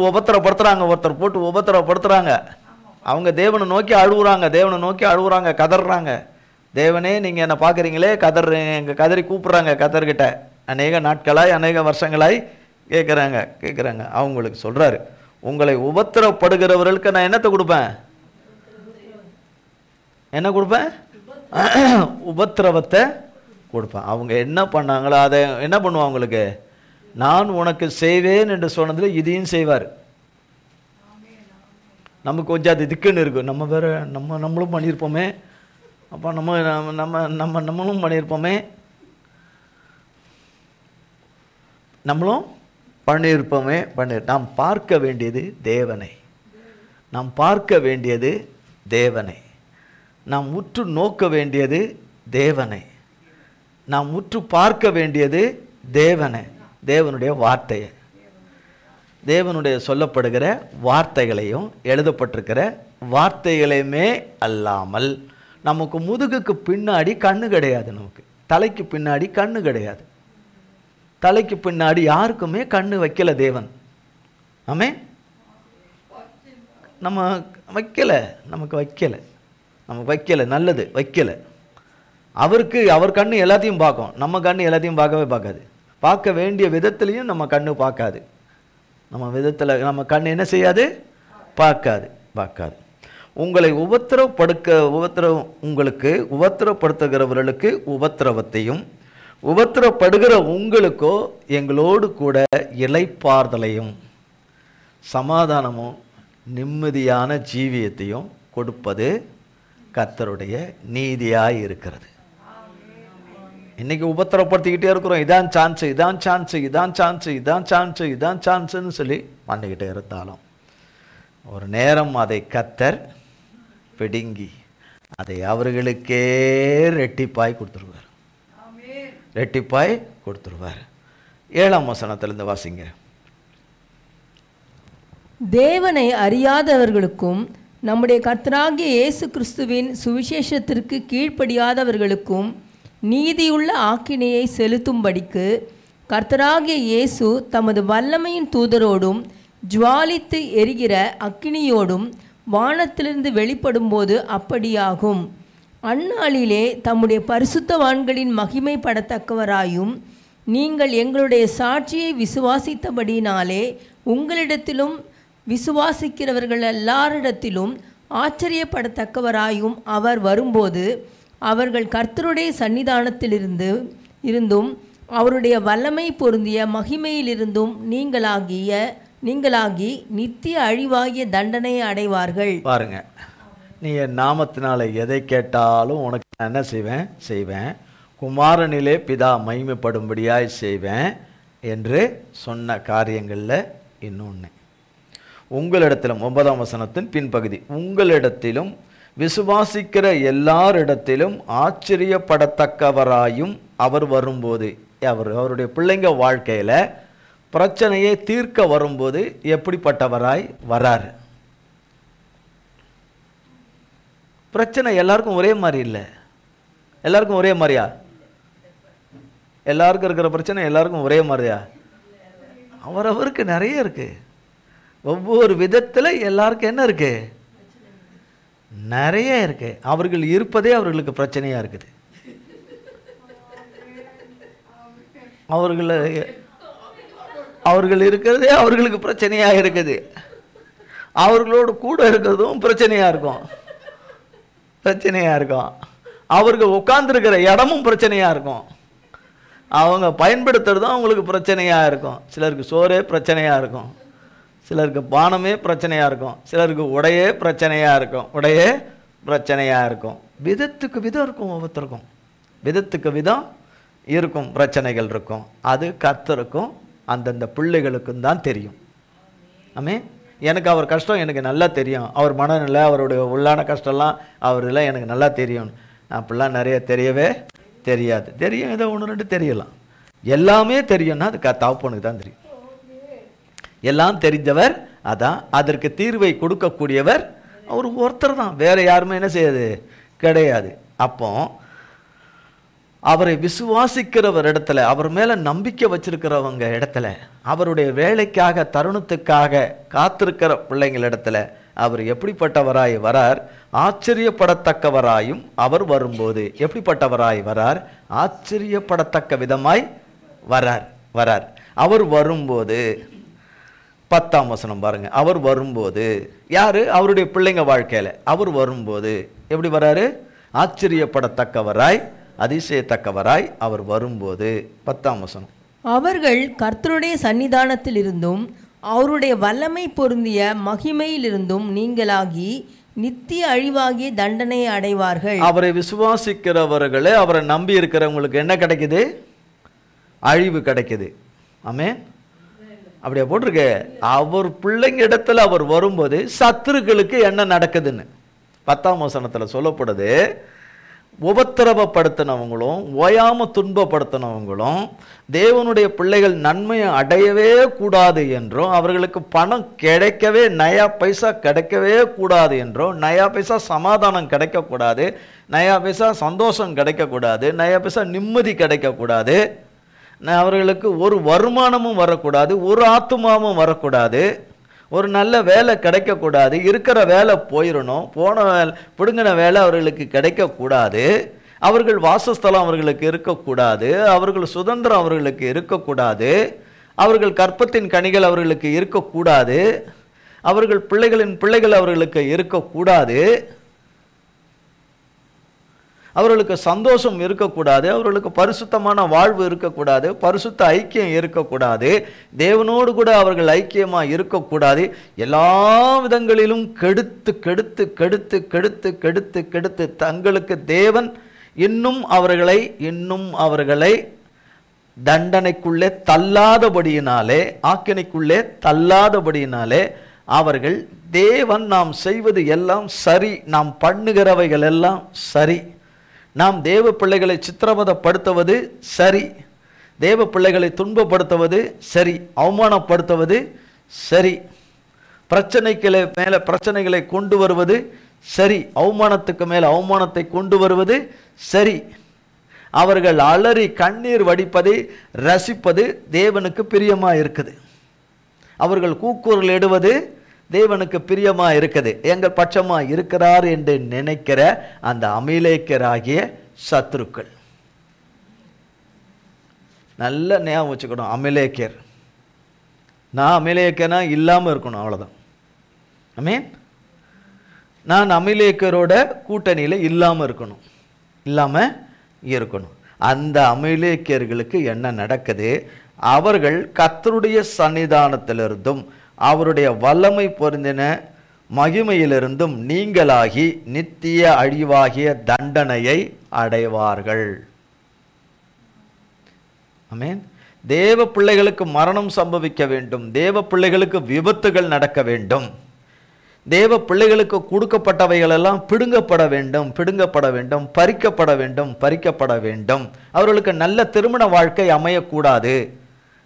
உபத்திரப்படுத்துறாங்க, ஒருத்தர் போட்டு உபத்திரப்படுத்துறாங்க. அவங்க தேவனை நோக்கி அழுகுறாங்க, கதறாங்க. தேவனே நீங்கள் என்ன பார்க்குறீங்களே, கதறி கூப்பிட்றாங்க கதர்கிட்ட. அநேக நாட்களாய் அநேக வருஷங்களாய் கேட்குறாங்க. அவங்களுக்கு சொல்கிறாரு, உங்களை உபத்திரப்படுகிறவர்களுக்கு நான் என்னத்தை கொடுப்பேன்? என்ன கொடுப்பேன்? உபத்திரவத்தை கொடுப்பேன். அவங்க என்ன பண்ணாங்களோ அதை என்ன பண்ணுவோம்? அவங்களுக்கு நான் உனக்கு செய்வேன் என்று சொன்னதில் இதையும் செய்வார். நமக்கு கொஞ்சம் அது திக்குன்னு இருக்கும். நம்ம வேற நம்மளும் பண்ணியிருப்போமே, அப்போ நம்மளும் பண்ணியிருப்போமே, நாம் பார்க்க வேண்டியது தேவனை, நாம் உற்று நோக்க வேண்டியது தேவனை, நாம் உற்று பார்க்க வேண்டியது தேவனுடைய வார்த்தையை, தேவனுடைய சொல்லப்படுகிற வார்த்தைகளையும் எழுதப்பட்டிருக்கிற வார்த்தைகளையுமே அல்லாமல் நமக்கு முதுகுக்கு பின்னாடி கண்ணு கிடையாது. நமக்கு தலைக்கு பின்னாடி கண்ணு கிடையாது. தலைக்கு பின்னாடி யாருக்குமே கண்ணு வைக்கல தேவன். ஆமே, நமக்கு வைக்கல, நல்லது வைக்கல. அவர் கண்ணு எல்லாத்தையும் பார்க்கும், நம்ம கண்ணு எல்லாத்தையும் பார்க்கவே பார்க்காது. பார்க்க வேண்டிய விதத்திலையும் நம்ம கண்ணு பார்க்காது. நம்ம கண்ணு என்ன செய்யாது? பார்க்காது. உங்களை உங்களுக்கு உபத்திரப்படுத்துகிறவர்களுக்கு உபத்திரவத்தையும், உபத்திரப்படுகிற உங்களுக்கோ எங்களோடு கூட இளைப்பாறுதலையும் சமாதானமும் நிம்மதியான ஜீவியத்தையும் கொடுப்பது கர்த்தருடைய நீதியாய் இருக்கிறது. இன்னைக்கு உபத்திரப்படுத்திக்கிட்டே இருக்கிறோம். இதான் சான்ஸுன்னு சொல்லி பண்ணிக்கிட்டே இருந்தாலும் ஒரு நேரம் அதை கர்த்தர் பிடுங்கி அதை அவர்களுக்கே ரெட்டிப்பாய் கொடுத்துருவார். 7ஆம் வசனத்திலிருந்து வாசிங்க. தேவனை அறியாதவர்களுக்கும் நம்முடைய கர்த்தராகிய இயேசு கிறிஸ்துவின் சுவிசேஷத்திற்கு கீழ்ப்படியாதவர்களுக்கும் நீதியுள்ள ஆக்கினையை செலுத்தும்படிக்கு கர்த்தராகிய இயேசு தமது வல்லமையின் தூதரோடும் ஜுவாலித்து எரிகிற அக்கினியோடும் வானத்திலிருந்து வெளிப்படும்போது அப்படியாகும். அந்நாளிலே தம்முடைய பரிசுத்தவான்களின் மகிமைப்படத்தக்கவராயும் நீங்கள் எங்களுடைய சாட்சியை விசுவாசித்தபடினாலே உங்களிடத்திலும் விசுவாசிக்கிறவர்கள் எல்லாரிடத்திலும் ஆச்சரியப்படத்தக்கவராயும் அவர் வரும்போது அவர்கள் கர்த்தருடைய சன்னிதானத்திலிருந்தும் அவருடைய வல்லமை பொருந்திய மகிமையிலிருந்தும் நீங்களாகி நித்திய அழிவாகிய தண்டனையை அடைவார்கள். பாருங்க, நீ என் நாமத்தினால எதை கேட்டாலும் உனக்கு நான் என்ன செய்வேன், குமாரனிலே பிதா மகிமைப்படும்படியாய் செய்வேன் என்று சொன்ன காரியங்களில் இன்னொன்று. உங்களிடத்திலும் 9ஆம் வசனத்தின் பின்பகுதி, உங்களிடத்திலும் விசுவாசிக்கிற எல்லாரிடத்திலும் ஆச்சரியப்படத்தக்கவராயும் அவர் வரும்போது, அவருடைய பிள்ளைங்க வாழ்க்கையில் பிரச்சனையை தீர்க்க வரும்போது எப்படிப்பட்டவராய் வரார்? பிரச்சனை எல்லாருக்கும் ஒரே மாதிரி இல்லை. எல்லாருக்கும் ஒரே மாதிரியா? எல்லாருக்கும் இருக்கிற பிரச்சனை எல்லாருக்கும் ஒரே மாதிரியா? அவரவருக்கு நிறைய இருக்கு. ஒவ்வொரு விதத்தில் எல்லாருக்கும் என்ன இருக்கு? நிறைய இருக்கு. அவர்கள் இருப்பதே அவர்களுக்கு பிரச்சனையா இருக்குது. அவர்கள் இருக்கிறதே அவர்களுக்கு பிரச்சனையா இருக்குது. அவர்களோடு கூட இருக்கிறதும் பிரச்சனையா இருக்கும். அவர்கள் உட்கார்ந்துருக்கிற இடமும் பிரச்சனையா இருக்கும். அவங்க பயன்படுத்துறதும் அவங்களுக்கு பிரச்சனையா இருக்கும். சிலருக்கு சோறே பிரச்சனையா இருக்கும், சிலருக்கு பானமே பிரச்சனையா இருக்கும், சிலருக்கு உடையே பிரச்சனையா இருக்கும். விதத்துக்கு விதம் இருக்கும். ஒவ்வொருத்தருக்கும் விதத்துக்கு விதம் இருக்கும், பிரச்சனைகள் இருக்கும். அது கர்த்தருக்கும் அந்தந்த பிள்ளைகளுக்கும் தான் தெரியும். ஆமென். எனக்கு அவர் கஷ்டம் எனக்கு நல்லா தெரியும், அவர் மனநிலை, அவருடைய உள்ளான கஷ்டம்லாம் அவரில் எனக்கு நல்லா தெரியும். அப்படிலாம் நிறைய தெரியவே தெரியாது. தெரியும், ஏதோ ஒன்று ரெண்டு தெரியலாம். எல்லாமே தெரியும்னா அது தகப்பனுக்கு தான் தெரியும். எல்லாம் தெரிஞ்சவர் அதான், அதற்கு தீர்வை கொடுக்கக்கூடியவர் அவர் ஒருத்தர் தான், வேற யாருமே என்ன செய்யாது கிடையாது. அப்போ அவரை விசுவாசிக்கிறவர் இடத்துல, அவர் மேல நம்பிக்கை வச்சிருக்கிறவங்க இடத்துல, அவருடைய வேலைக்காக தருணத்துக்காக காத்திருக்கிற பிள்ளைங்கள் இடத்துல அவர் எப்படிப்பட்டவராய் வரார்? ஆச்சரியப்படத்தக்கவராயும் அவர் வரும்போது எப்படிப்பட்டவராய் வரார்? ஆச்சரியப்படத்தக்க விதமாய் வரார். அவர் வரும்போது 10ஆம் வசனம் பாருங்க. அவர் வரும்போது யாரு? அவருடைய பிள்ளைங்க வாழ்க்கையில அவர் வரும்போது எப்படி வராரு? ஆச்சரியப்படத்தக்கவராய், அதிசயத்தக்கவராய் அவர் வரும்போது. 10ஆம் வசனம். அவர்கள் கர்த்தருடைய சன்னிதானத்தில் இருந்தும் அவருடைய வல்லமை பொருந்திய மகிமையிலிருந்தும் நீங்களாகி நித்திய அழிவாகிய தண்டனையை அடைவார்கள். அவரை விசுவாசிக்கிறவர்களே, அவரை நம்பி இருக்கிறவங்களுக்கு என்ன கிடைக்குது? அழிவு கிடைக்குது. ஆமென். அப்படியே போட்டிருக்க. அவர் பிள்ளைங்க இடத்துல அவர் வரும்போது சத்துருக்களுக்கு என்ன நடக்குதுன்னு 10ஆம் வசனத்தில் சொல்லப்படுது. உபத்திரவப்படுத்தினவங்களும் ஓயாம துன்பப்படுத்தினவங்களும் தேவனுடைய பிள்ளைகள் நன்மையை அடையவே கூடாது என்றும், அவர்களுக்கு பணம் கிடைக்கவே, நயா பைசா கிடைக்கவே கூடாது என்றும், நயா பைசா சமாதானம் கிடைக்கக்கூடாது, நயா பைசா சந்தோஷம் கிடைக்கக்கூடாது, நயா பைசா நிம்மதி கிடைக்கக்கூடாது, அவர்களுக்கு ஒரு வருமானமும் வரக்கூடாது, ஒரு ஆத்துமாவும் வரக்கூடாது, ஒரு நல்ல வேலை கிடைக்கக்கூடாது, இருக்கிற வேலை போயிடணும், போன வேலை பிடுங்கின வேலை அவர்களுக்கு கிடைக்கக்கூடாது, அவர்கள் வாசஸ்தலம் அவர்களுக்கு இருக்கக்கூடாது, அவர்கள் சுதந்திரம் அவர்களுக்கு இருக்கக்கூடாது, அவர்கள் கற்பத்தின் கனிகள் அவர்களுக்கு இருக்கக்கூடாது, அவர்கள் பிள்ளைகளின் பிள்ளைகள் அவர்களுக்கு இருக்கக்கூடாது, அவர்களுக்கு சந்தோஷம் இருக்கக்கூடாது, அவர்களுக்கு பரிசுத்தமான வாழ்வு இருக்கக்கூடாது, பரிசுத்த ஐக்கியம் இருக்கக்கூடாது, தேவனோடு கூட அவர்கள் ஐக்கியமாக இருக்கக்கூடாது. எல்லா விதங்களிலும் கெடுத்து கெடுத்து கெடுத்து கெடுத்து கெடுத்து கெடுத்து தங்களுக்கு தேவன் இன்னும் அவர்களை தண்டனைக்குள்ளே தள்ளாதபடியினாலே, ஆக்கினைக்குள்ளே தள்ளாதபடியினாலே, அவர்கள் தேவன் நாம் செய்வது எல்லாம் சரி, நாம் பண்ணுகிறவைகள் எல்லாம் சரி, நாம் தேவ பிள்ளைகளை சித்திரவதைப்படுத்துவது சரி, தேவ பிள்ளைகளை துன்பப்படுத்துவது சரி, அவமானப்படுத்துவது சரி, பிரச்சனைகளை மேலே பிரச்சனைகளை கொண்டு வருவது சரி, அவமானத்துக்கு மேலே அவமானத்தை கொண்டு வருவது சரி, அவர்கள் அலறி கண்ணீர் வடிப்பதை ரசிப்பது தேவனுக்கு பிரியமா இருக்குது, அவர்கள் கூக்குரல் இடுவது தேவனுக்கு பிரியமா இருக்குது, எங்கள் பட்சமா இருக்கிறார் என்று நினைக்கிற அந்த அமலேக்கியராகிய சத்துருக்கள். நல்ல ஞாபகம் வச்சுக்கணும். அமலேக்கியர், நான் அமலேக்கியனா இல்லாம இருக்கணும், அவ்வளவுதான். ஆமென். நான் அமலேக்கியரோட கூட்டணியில இல்லாம இருக்கணும். அந்த அமலேக்கியர்களுக்கு என்ன நடக்குது? அவர்கள் கர்த்தருடைய சன்னிதானத்திலிருந்தும் அவருடைய வல்லமை பொருந்தின மகிமையிலிருந்தும் நீங்களாகி நித்திய அழிவாகிய தண்டனையை அடைவார்கள். ஆமென். தேவ பிள்ளைகளுக்கு மரணம் சம்பவிக்க வேண்டும், தேவ பிள்ளைகளுக்கு விபத்துகள் நடக்க வேண்டும், தேவ பிள்ளைகளுக்கு கொடுக்கப்பட்டவைகள் எல்லாம் பிடுங்கப்பட வேண்டும், பறிக்கப்பட வேண்டும். அவர்களுக்கு நல்ல திருமண வாழ்க்கை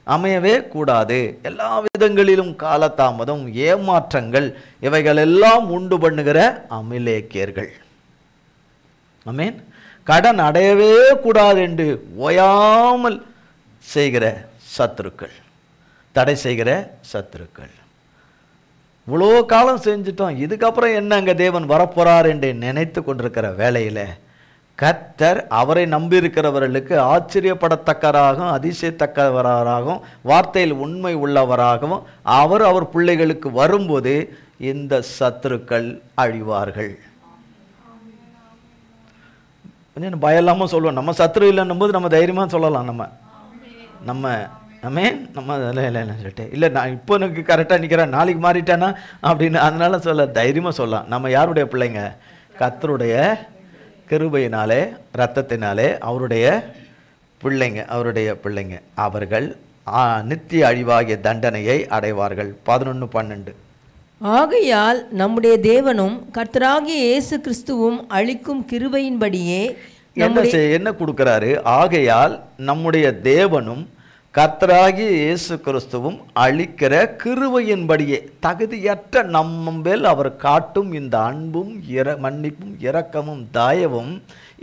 அமையவே கூடாது. எல்லா விதங்களிலும் காலதாமதம், ஏமாற்றங்கள், இவைகள் எல்லாம் உண்டு பண்ணுகிற அமலேக்கியர்கள். ஆமென். கடன் அடையவே கூடாது என்று ஓயாமல் செய்கிற சத்துருக்கள், தடை செய்கிற சத்துருக்கள். இவ்வளோ காலம் செஞ்சிட்டோம், இதுக்கப்புறம் என்ன அங்கே தேவன் வரப்போறார் என்று நினைத்து கொண்டிருக்கிற வேளையில கர்த்தர் அவரை நம்பியிருக்கிறவர்களுக்கு ஆச்சரியப்படத்தக்கவராகவும் அதிசயத்தக்கவராகவும் வார்த்தையில் உண்மை உள்ளவராகவும் அவர் பிள்ளைகளுக்கு வரும்போது இந்த சத்துருக்கள் அழிவார்கள். கொஞ்சம் பயம் இல்லாமல் சொல்லுவோம். நம்ம சத்துரு இல்லைன்னும் போது நம்ம தைரியமாக சொல்லலாம். நம்ம சொல்லிட்டு இல்லை, நான் இப்போ எனக்கு கரெக்டாக நிற்கிறேன், நாளைக்கு மாறிட்டேன்னா அப்படின்னு, அதனால தைரியமாக சொல்லலாம். நம்ம யாருடைய பிள்ளைங்க? கர்த்தருடைய கிருபையினாலே, இரத்தத்தினாலே அவருடைய பிள்ளைங்க, அவருடைய பிள்ளைங்க, அவர்கள் நித்திய அழிவாகிய தண்டனையை அடைவார்கள். 11:12. ஆகையால் நம்முடைய தேவனும் கர்த்தராகிய இயேசு கிறிஸ்துவும் அளிக்கும் கிருபையின்படியே என்ன கொடுக்கிறாரு? ஆகையால் நம்முடைய தேவனும் கர்த்தராகிய இயேசு கிறிஸ்துவும் அளிக்கிற கிருபையின்படியே, தகுதியற்ற நம்ம மேல் அவர் காட்டும் இந்த அன்பும் மன்னிப்பும் இரக்கமும் தயவும்,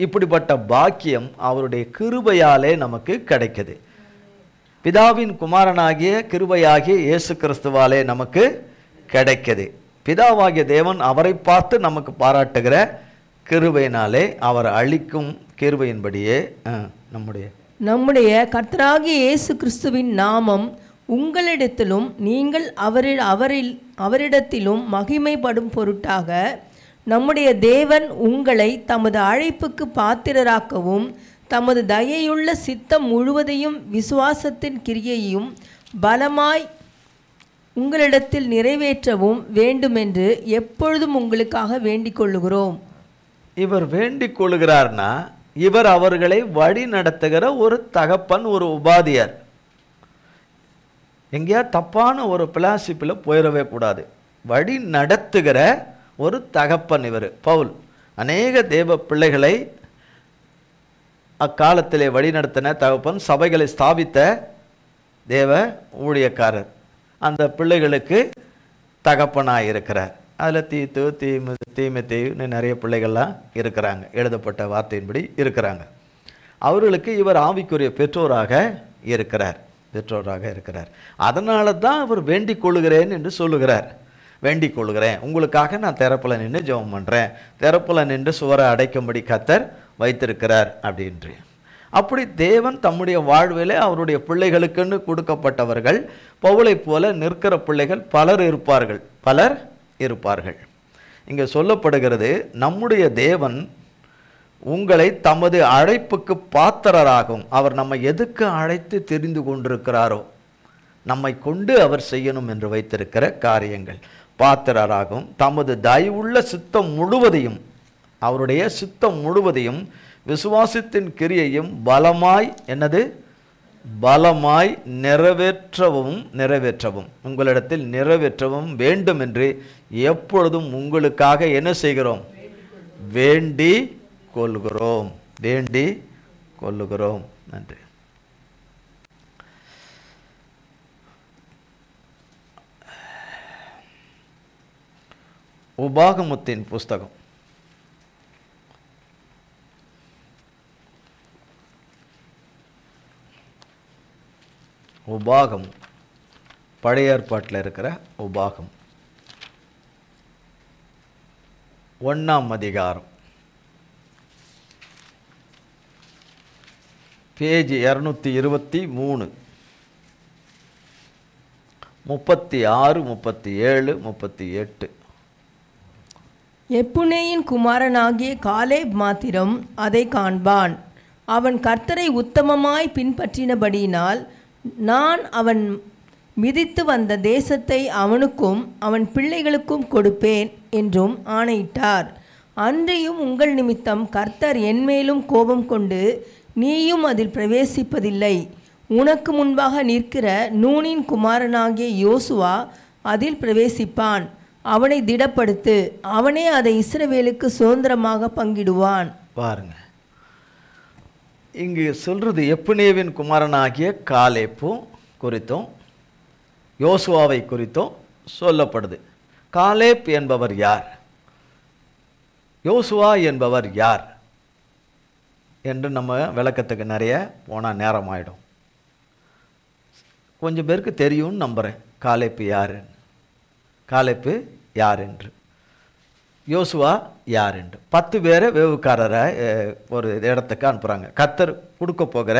இப்படிப்பட்ட பாக்கியம் அவருடைய கிருபையாலே நமக்கு கிடைக்குது. பிதாவின் குமாரனாகிய கிருபையாகிய இயேசு கிறிஸ்துவாலே நமக்கு கிடைக்குது. பிதாவாகிய தேவன் அவரை பார்த்து நமக்கு பாராட்டுகிற கிருபையினாலே அவர் அளிக்கும் கிருபையின்படியே நம்முடைய கர்த்தராகிய இயேசு கிறிஸ்துவின் நாமம் உங்களிடத்திலும் நீங்கள் அவரிடத்திலும் மகிமைப்படும் பொருட்டாக நம்முடைய தேவன் உங்களை தமது அழைப்புக்கு பாத்திரராக்கவும் தமது தயையுள்ள சித்தம் முழுவதையும் விசுவாசத்தின் கிரியையும் பலமாய் உங்களிடத்தில் நிறைவேற்றவும் வேண்டுமென்று எப்பொழுதும் உங்களுக்காக வேண்டிக் கொள்ளுகிறோம். இவர் வேண்டிக் கொள்ளுகிறார்னா, இவர் அவர்களை வழி நடத்துகிற ஒரு தகப்பன், ஒரு உபாதியார். எங்கேயா தப்பான ஒரு பிலாசிப்பில் போயிடவே கூடாது. வழி நடத்துகிற ஒரு தகப்பன் இவர் பவுல். அநேக தேவ பிள்ளைகளை அக்காலத்திலே வழி நடத்தின தகப்பன், சபைகளை ஸ்தாபித்த தேவ ஊழியக்காரர், அந்த பிள்ளைகளுக்கு தகப்பனாக இருக்கிறார். அதில் தீத்து தீமத்தேயுன்னு நிறைய பிள்ளைகள்லாம் இருக்கிறாங்க, எழுதப்பட்ட வார்த்தையின்படி இருக்கிறாங்க. அவர்களுக்கு இவர் ஆவிக்குரிய பெற்றோராக இருக்கிறார். அதனால தான் அவர் வேண்டிக் கொள்ளுகிறேன் என்று சொல்லுகிறார். வேண்டிக் கொள்ளுகிறேன், உங்களுக்காக நான் திறப்பில் நின்று ஜெபம் பண்ணுறேன், திறப்பில் நின்று சுவரை அடைக்கும்படி கர்த்தர் வைத்திருக்கிறார் அப்படின்று. அப்படி தேவன் தம்முடைய வாழ்விலே அவருடைய பிள்ளைகளுக்குன்னு கொடுக்கப்பட்டவர்கள் பவுலை போல நிற்கிற பிள்ளைகள் பலர் இருப்பார்கள். இங்கே சொல்லப்படுகிறது, நம்முடைய தேவன் உங்களை தமது அழைப்புக்கு பாத்திரராகும். அவர் நம்மை எதுக்கு அழைத்து தெரிந்து கொண்டிருக்கிறாரோ, நம்மை கொண்டு அவர் செய்யணும் என்று வைத்திருக்கிற காரியங்கள் பாத்திரராகும். தமது தயவுள்ள சித்தம் முழுவதையும், அவருடைய சித்தம் முழுவதையும் விசுவாசத்தின் கிரியையும் பலமாய் நிறைவேற்றவும் உங்களிடத்தில் நிறைவேற்றவும் வேண்டும் என்று எப்பொழுதும் உங்களுக்காக என்ன செய்கிறோம்? வேண்டிக் கொள்ளுகிறோம். நன்றி. உபாகமத்தின் புஸ்தகம் உபாகம், பழைய ஏற்பாட்டில் இருக்கிற உபாகம் 1ஆம் அதிகாரம், பேஜ் 223, 36, 37, 38. எப்புனேயின் குமாரனாகிய காலேப் மாத்திரம் அதை காண்பான். அவன் கர்த்தரை உத்தமமாய் பின்பற்றினபடியினால் நான் அவன் மிதித்து வந்த தேசத்தை அவனுக்கும் அவன் பிள்ளைகளுக்கும் கொடுப்பேன் என்றும் ஆணையிட்டார். அன்றியும் உங்கள் நிமித்தம் கர்த்தர் என்மேலும் கோபம் கொண்டு நீயும் அதில் பிரவேசிப்பதில்லை. உனக்கு முன்பாக நிற்கிற நூனின் குமாரனாகிய யோசுவா அதில் பிரவேசிப்பான். அவனை திடப்படுத்து, அவனே அதை இஸ்ரவேலுக்கு சுதந்திரமாக பங்கிடுவான். பாருங்க, இங்கு சொல்றது எப்புனேவின் குமாரனாகிய காலேப்பும் குறித்தும் யோசுவாவை குறித்தும் சொல்லப்படுது. காலேப் என்பவர் யார், யோசுவா என்பவர் யார் என்று நம்ம விளக்கத்துக்கு நிறைய போனால் நேரம் ஆகிடும். கொஞ்சம் பேருக்கு தெரியும்னு நம்புகிறேன் காலேப்பு யார் என்று, யோசுவா யார் என்று. 10 பேரை வேவுக்காரரை ஒரு இடத்துக்கு அனுப்புகிறாங்க, கர்த்தர் கொடுக்க போகிற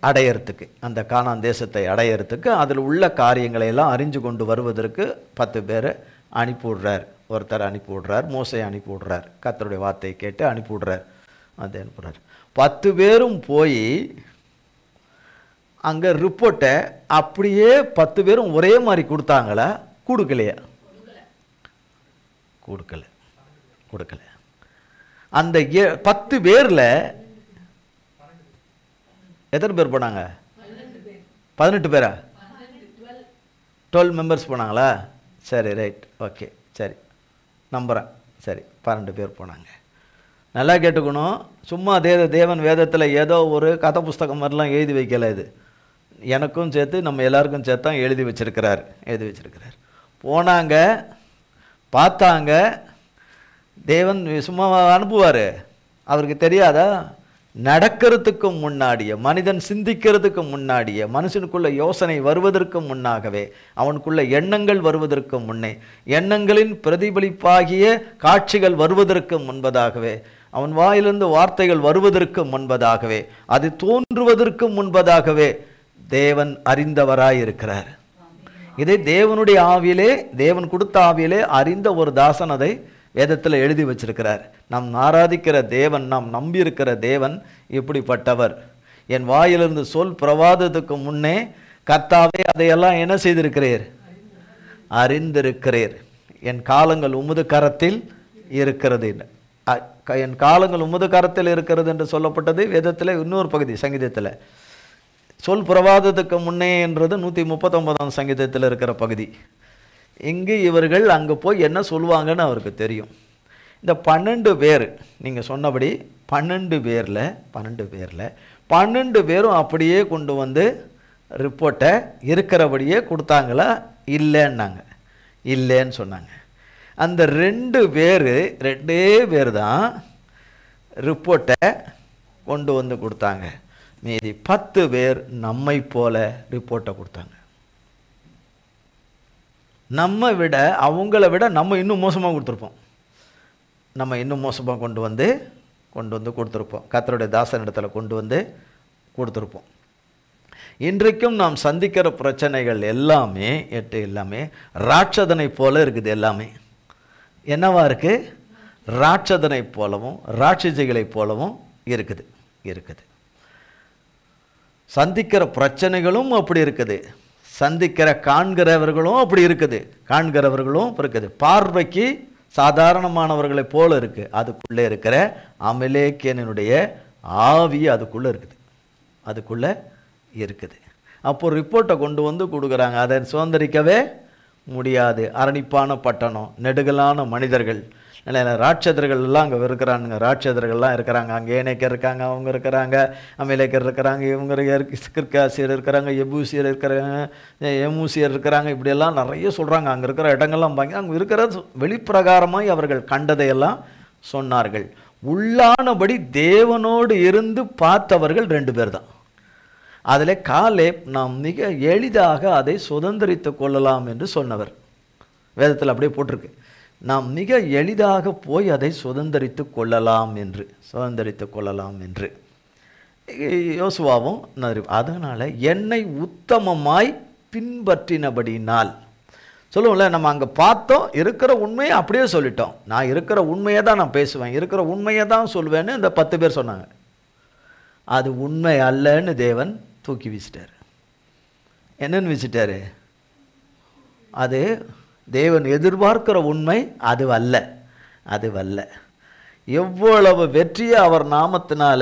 அடையறதுக்கு, அந்த கானான் தேசத்தை அடையறதுக்கு, அதில் உள்ள காரியங்களை எல்லாம் அறிஞ்சு கொண்டு வருவதற்கு 10 பேரை அனுப்பிவிடுறார். ஒருத்தர் அனுப்பிவிடுறார், மோசையை அனுப்பிவிடுறார், கர்த்தருடைய வார்த்தையை கேட்டு அனுப்பிவிடுறார். அதை அனுப்புகிறார். 10 பேரும் போய் அங்கே ரிப்போர்ட்டை அப்படியே 10 பேரும் ஒரே மாதிரி கொடுத்தாங்களா? கொடுக்கலையா? கொடுக்கல. அந்த 10 பேரில் எத்தனை பேர் போனாங்க? 18 பேரா? 12 மெம்பர்ஸ் போனாங்களா? சரி, ரைட், ஓகே, சரி, நம்புகிறேன். சரி, 12 பேர் போனாங்க. நல்லா கேட்டுக்கணும். சும்மா தேவன் வேதத்தில் ஏதோ ஒரு கதை புஸ்தகம் மாதிரிலாம் எழுதி வைக்கல. இது எனக்கும் சேர்த்து நம்ம எல்லாருக்கும் சேர்த்து தான் எழுதி வச்சிருக்கிறார். போனாங்க, பார்த்தாங்க. தேவன் சும்மா அனுப்புவார், அவருக்கு தெரியாதா? நடக்கிறதுக்கு முன்னாடியே, மனிதன் சிந்திக்கிறதுக்கு முன்னாடியே, மனுஷனுக்குள்ள யோசனை வருவதற்கு முன்னாகவே, அவனுக்குள்ள எண்ணங்கள் வருவதற்கு முன்னே, எண்ணங்களின் பிரதிபலிப்பாகிய காட்சிகள் வருவதற்கு முன்பதாகவே, அவன் வாயிலிருந்து வார்த்தைகள் வருவதற்கு முன்பதாகவே, அது தோன்றுவதற்கு முன்பதாகவே தேவன் அறிந்தவராயிருக்கிறார். இதை தேவனுடைய ஆவியிலே, தேவன் கொடுத்த ஆவியிலே அறிந்த ஒரு தாசன் அதை வேதத்தில் எழுதி வச்சிருக்கிறார். நாம் ஆராதிக்கிற தேவன், நாம் நம்பியிருக்கிற தேவன் இப்படிப்பட்டவர். என் வாயிலிருந்து சொல் பிரவாதத்துக்கு முன்னே கர்த்தாவே அதையெல்லாம் என்ன செய்திருக்கிறீர்? அறிந்திருக்கிறீர். என் காலங்கள் உமது கரத்தில் இருக்கிறது. என் காலங்கள் உமது கரத்தில் இருக்கிறது என்று சொல்லப்பட்டது வேதத்தில். இன்னொரு பகுதி சங்கீதத்தில் சொல் பிரவாதத்துக்கு முன்னே என்றது 139ஆம் சங்கீதத்தில் இருக்கிற பகுதி. இங்கு இவர்கள் அங்கே போய் என்ன சொல்லுவாங்கன்னு அவருக்கு தெரியும். இந்த 12 பேர், நீங்கள் சொன்னபடி 12 பேரும் அப்படியே கொண்டு வந்து ரிப்போர்ட்டை இருக்கிறபடியே கொடுத்தாங்களா? இல்லைன்னாங்க. இல்லைன்னு சொன்னாங்க. அந்த 2 பேர் தான் ரிப்போர்ட்டை கொண்டு வந்து கொடுத்தாங்க. மீதி 10 பேர் நம்மை போல ரிப்போர்ட்டை கொடுத்தாங்க. நம்ம விட, அவங்கள விட நம்ம இன்னும் மோசமாக கொடுத்துருப்போம். நம்ம இன்னும் மோசமாக கொண்டு வந்து கொடுத்துருப்போம். கர்த்தருடைய தாசன் இடத்துல கொண்டு வந்து கொடுத்துருப்போம். இன்றைக்கும் நாம் சந்திக்கிற பிரச்சனைகள் எல்லாமே எல்லாமே ராட்சதனை போல இருக்குது. எல்லாமே என்னவா இருக்கு? ராட்சதனை போலவும் ராட்சசிகளை போலவும் இருக்குது. சந்திக்கிற பிரச்சனைகளும் அப்படி இருக்குது. காண்கிறவர்களும் அப்படி இருக்குது. பார்வைக்கு சாதாரணமானவர்களை போல இருக்கு. அதுக்குள்ளே இருக்கிற அமலேக்கியனுடைய ஆவி அதுக்குள்ள இருக்குது. அப்போ ரிப்போர்ட்டை கொண்டு வந்து கொடுக்குறாங்க. அதை சுதந்திரிக்கவே முடியாது. அரணிப்பான பட்டணம், நெடுகலான மனிதர்கள், ராட்சதர்கள் எல்லாம் அங்கே ராட்சதர்கள்லாம் இருக்கிறாங்க. அங்கே ஏனைக்கர் இருக்காங்க, அவங்க இருக்கிறாங்க, அமலேக்கர் இருக்கிறாங்க, இவங்க கிர்காசியர் இருக்கிறாங்க, எபூசியர் இருக்கிறாங்க, எமூசியர் இருக்கிறாங்க. இப்படியெல்லாம் நிறைய சொல்கிறாங்க. அங்கே இருக்கிற இடங்கள்லாம் பார்க்க, அங்கே இருக்கிற வெளிப்பிரகாரமாய் அவர்கள் கண்டதையெல்லாம் சொன்னார்கள். உள்ளானபடி தேவனோடு இருந்து பார்த்தவர்கள் 2 பேர் தான். அதில் காலேப் நாம் மிக எளிதாக அதை சுதந்திரித்து கொள்ளலாம் என்று சொன்னவர். வேதத்தில் அப்படியே போட்டிருக்கு. நாம் மிக எளிதாக போய் அதை சுதந்திரித்து கொள்ளலாம் என்று யோசுவாவும். அதனால் என்னை உத்தமமாய் பின்பற்றினபடினால் சொல்லுவோம்ல, நம்ம அங்கே பார்த்தோம், இருக்கிற உண்மையை அப்படியே சொல்லிட்டோம். நான் இருக்கிற உண்மையை தான் நான் பேசுவேன், இருக்கிற உண்மையை தான் சொல்வேன்னு இந்த 10 பேர் சொன்னாங்க. அது உண்மை அல்லன்னு தேவன் தூக்கி வீசிட்டார். என்னன்னு வீசிட்டாரு? அது தேவன் எதிர்பார்க்கிற உண்மை அதுவல்ல. எவ்வளவு வெற்றியை அவர் நாமத்தினால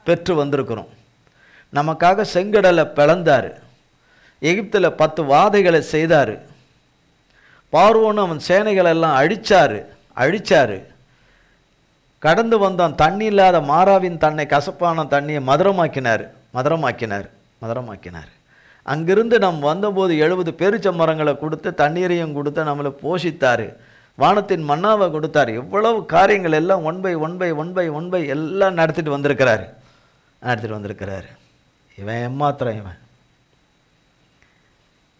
பெற்று வந்திருக்கிறோம். நமக்காக செங்கடலை பிளந்தார், எகிப்தில் 10 வாதைகளை செய்தார், பார்வோன்னு அவன் சேனைகளை எல்லாம் அழிச்சாரு. கடந்து வந்தான், தண்ணி இல்லாத மாறாவின் தன்னை கசப்பான தண்ணியை மதுரமாக்கினார். அங்கிருந்து நாம் வந்தபோது 70 பேரிச்ச மரங்களை கொடுத்து தண்ணீரையும் கொடுத்து நம்மளை போஷித்தார். வானத்தின் மன்னாவை கொடுத்தார். எவ்வளவு காரியங்கள் எல்லாம் ஒன் பை எல்லாம் நடத்திட்டு வந்திருக்கிறாரு. இவன் ஏமாத்திரம்.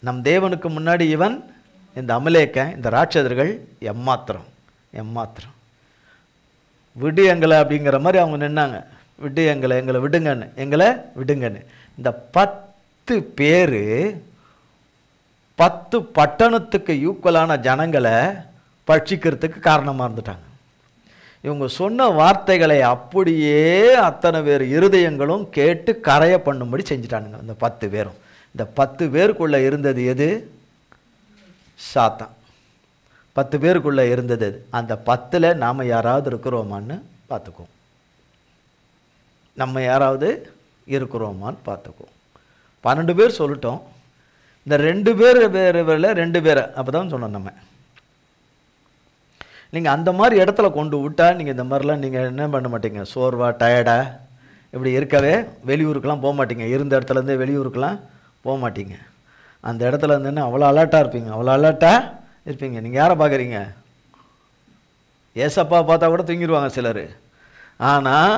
நம் தேவனுக்கு முன்னாடி இவன், இந்த அமலேக்கன், இந்த ராட்சதர்கள் ஏமாத்திரம். விடு எங்களை அப்படிங்கிற மாதிரி அவங்க நின்னாங்க. எங்களை விடுங்கன்னு. இந்த 10 பேர் 10 பட்டணத்துக்கு ஈக்குவலான ஜனங்களை பட்சிக்கிறதுக்கு காரணமாக இருந்துட்டாங்க. இவங்க சொன்ன வார்த்தைகளை அப்படியே அத்தனை பேர் இருதயங்களும் கேட்டு கரைய பண்ணும்படி செஞ்சுட்டானுங்க. இந்த 10 பேரும். இந்த 10 பேருக்குள்ளே இருந்தது எது? சாத்தான். 10 பேருக்குள்ளே இருந்தது. அந்த 10ல் நாம் யாராவது இருக்கிறோமான்னு பார்த்துக்குவோம். நம்ம யாராவது இருக்கிறோமான்னு பார்த்துக்குவோம். 12 பேர் சொல்லிட்டோம். இந்த 2 பேர் வேறு வேறு 2 பேரை அப்போ தான் சொன்னோம். நம்ம நீங்கள் அந்த மாதிரி இடத்துல கொண்டு விட்டால் நீங்கள் இந்த மாதிரிலாம் நீங்கள் என்ன பண்ண மாட்டீங்க, சோர்வா டயர்டா இப்படி இருக்கவே வெளியூருக்கெலாம் போக மாட்டீங்க. இருந்த இடத்துலேருந்தே வெளியூருக்கெலாம் போக மாட்டீங்க. அந்த இடத்துல இருந்தேன்னா அவ்வளோ அலர்ட்டாக இருப்பீங்க, அவ்வளோ அலர்ட்டாக இருப்பீங்க. நீங்கள் யாரை பார்க்குறீங்க? ஏசப்பா பார்த்தா கூட தூங்கிடுவாங்க சிலர். ஆனால்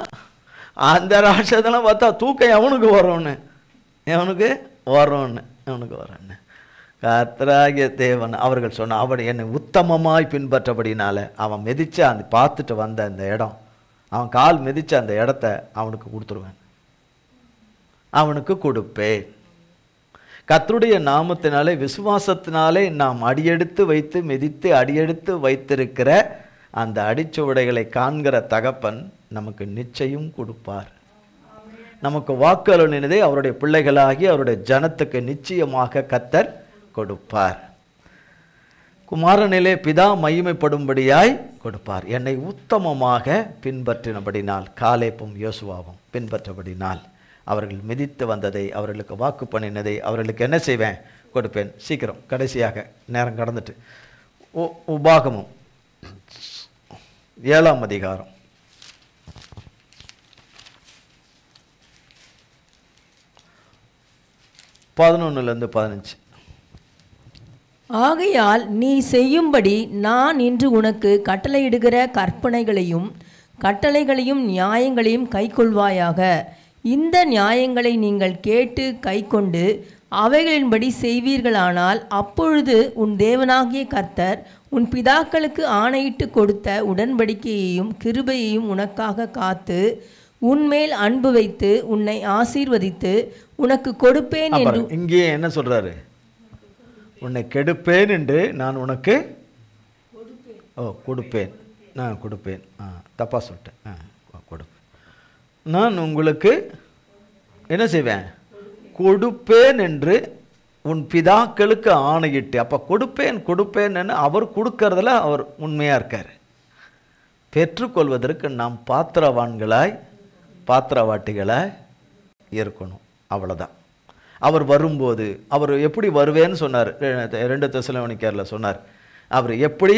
அந்த ராட்சதெல்லாம் பார்த்தா தூக்கம் எவனுக்கு வரும்னு கர்த்தராகிய தேவன் அவர்கள் சொன்ன அவனை என்னை உத்தமமாய் பின்பற்றபடினால அவன் மிதிச்ச அந்த பார்த்துட்டு வந்த அந்த இடம், அவன் கால் மிதிச்ச அந்த இடத்த அவனுக்கு கொடுத்துருவேன், அவனுக்கு கொடுப்பேன். கர்த்தருடைய நாமத்தினாலே விசுவாசத்தினாலே நாம் அடியெடுத்து வைத்து மிதித்து அடியெடுத்து வைத்திருக்கிற அந்த அடிச்சுவடைகளை காண்கிற தகப்பன் நமக்கு நிச்சயம் கொடுப்பார். நமக்கு வாக்குறுதியை அவருடைய பிள்ளைகளாகி அவருடைய ஜனத்துக்கு நிச்சயமாக கர்த்தர் கொடுப்பார். குமாரனிலே பிதா மகிமைப்படும்படியாய் கொடுப்பார். என்னை உத்தமமாக பின்பற்றினபடினால் காலேப்பும் யோசுவாவும் பின்பற்றபடினால் அவர்கள் மிதித்து வந்ததை அவர்களுக்கு வாக்கு பண்ணினதை அவர்களுக்கு என்ன செய்வேன், கொடுப்பேன். சீக்கிரம் கடைசியாக நேரம் கடந்துட்டு உபாகமும் 7ஆம் அதிகாரம் 11-15. ஆகையால் நீ செய்யும்படி நான் இன்று உனக்கு கட்டளையிடுகிற கட்டளைகளையும் நியாயங்களையும் கைக்கொள்வாயாக. இந்த நியாயங்களை நீங்கள் கேட்டு கைக்கொண்டு அவைகளின்படி செய்வீர்களானால் அப்பொழுது உன் தேவனாகிய கர்த்தர் உன் பிதாக்களுக்கு ஆணையிட்டு கொடுத்த உடன்படிக்கையையும் கிருபையையும் உனக்காக காத்து உன்மேல் அன்பு வைத்து உன்னை ஆசீர்வதித்து உனக்கு கொடுப்பேன் என்று. இங்கே என்ன சொல்றாரு? உன்னை கெடுப்பேன் என்று நான் உனக்கு கொடுப்பேன். நான் கொடுப்பேன், தப்பா சொல்லிட்டேன். கொடுப்பேன், நான் உங்களுக்கு என்ன செய்வேன், கொடுப்பேன் என்று உன் பிதாக்களுக்கு ஆணையிட்டு. அப்போ கொடுப்பேன் அவர் கொடுக்கறதுல அவர் உண்மையாக இருக்கார். பெற்றுக்கொள்வதற்கு நாம் பாத்திரவாட்டிகளாய் இருக்கணும், அவ்வளோதான். அவர் வரும்போது அவர் எப்படி வருவேன்னு சொன்னார். 2 தெசலோனிக்கேயர்ல சொன்னார். அவர் எப்படி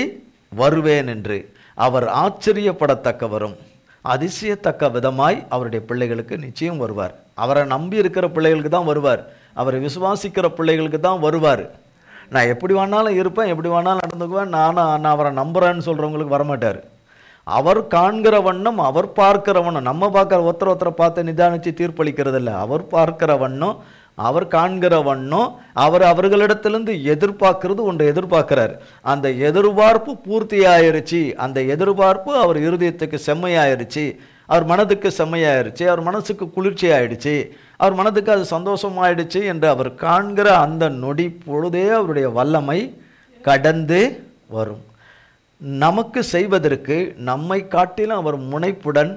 வருவேன் என்று அவர் ஆச்சரியப்படத்தக்கவரும் அதிசயத்தக்க விதமாய் அவருடைய பிள்ளைகளுக்கு நிச்சயம் வருவார். அவரை நம்பி இருக்கிற பிள்ளைகளுக்கு தான் வருவார். அவரை விசுவாசிக்கிற பிள்ளைகளுக்கு தான் வருவார். நான் எப்படி வேணாலும் இருப்பேன், எப்படி வேணாலும் நடந்துக்குவேன், நான் அவரை நம்புறேன்னு சொல்கிறவங்களுக்கு வரமாட்டார். அவர் காண்கிற வண்ணம், அவர் பார்க்கிற வண்ணம். நம்ம பார்க்குற ஒருத்தரை பார்த்து நிதானித்து தீர்ப்பளிக்கிறது இல்லை. அவர் பார்க்கிற வண்ணம், அவர் காண்கிற வண்ணம், அவர்களிடத்திலிருந்து எதிர்பார்க்கிறது ஒன்று எதிர்பார்க்கிறார். அந்த எதிர்பார்ப்பு பூர்த்தி ஆயிருச்சு. அந்த எதிர்பார்ப்பு அவர் இருதயத்துக்கு செம்மையாயிருச்சு, அவர் மனதுக்கு செம்மையாயிருச்சு, அவர் மனசுக்கு குளிர்ச்சி ஆயிடுச்சு, அவர் மனதுக்கு அது சந்தோஷமாயிடுச்சு என்று அவர் காண்கிற அந்த நொடி பொழுதே அவருடைய வல்லமை கடந்து வரும். நமக்கு செய்வதற்கு நம்மை காட்டிலும் அவர் முனைப்புடன்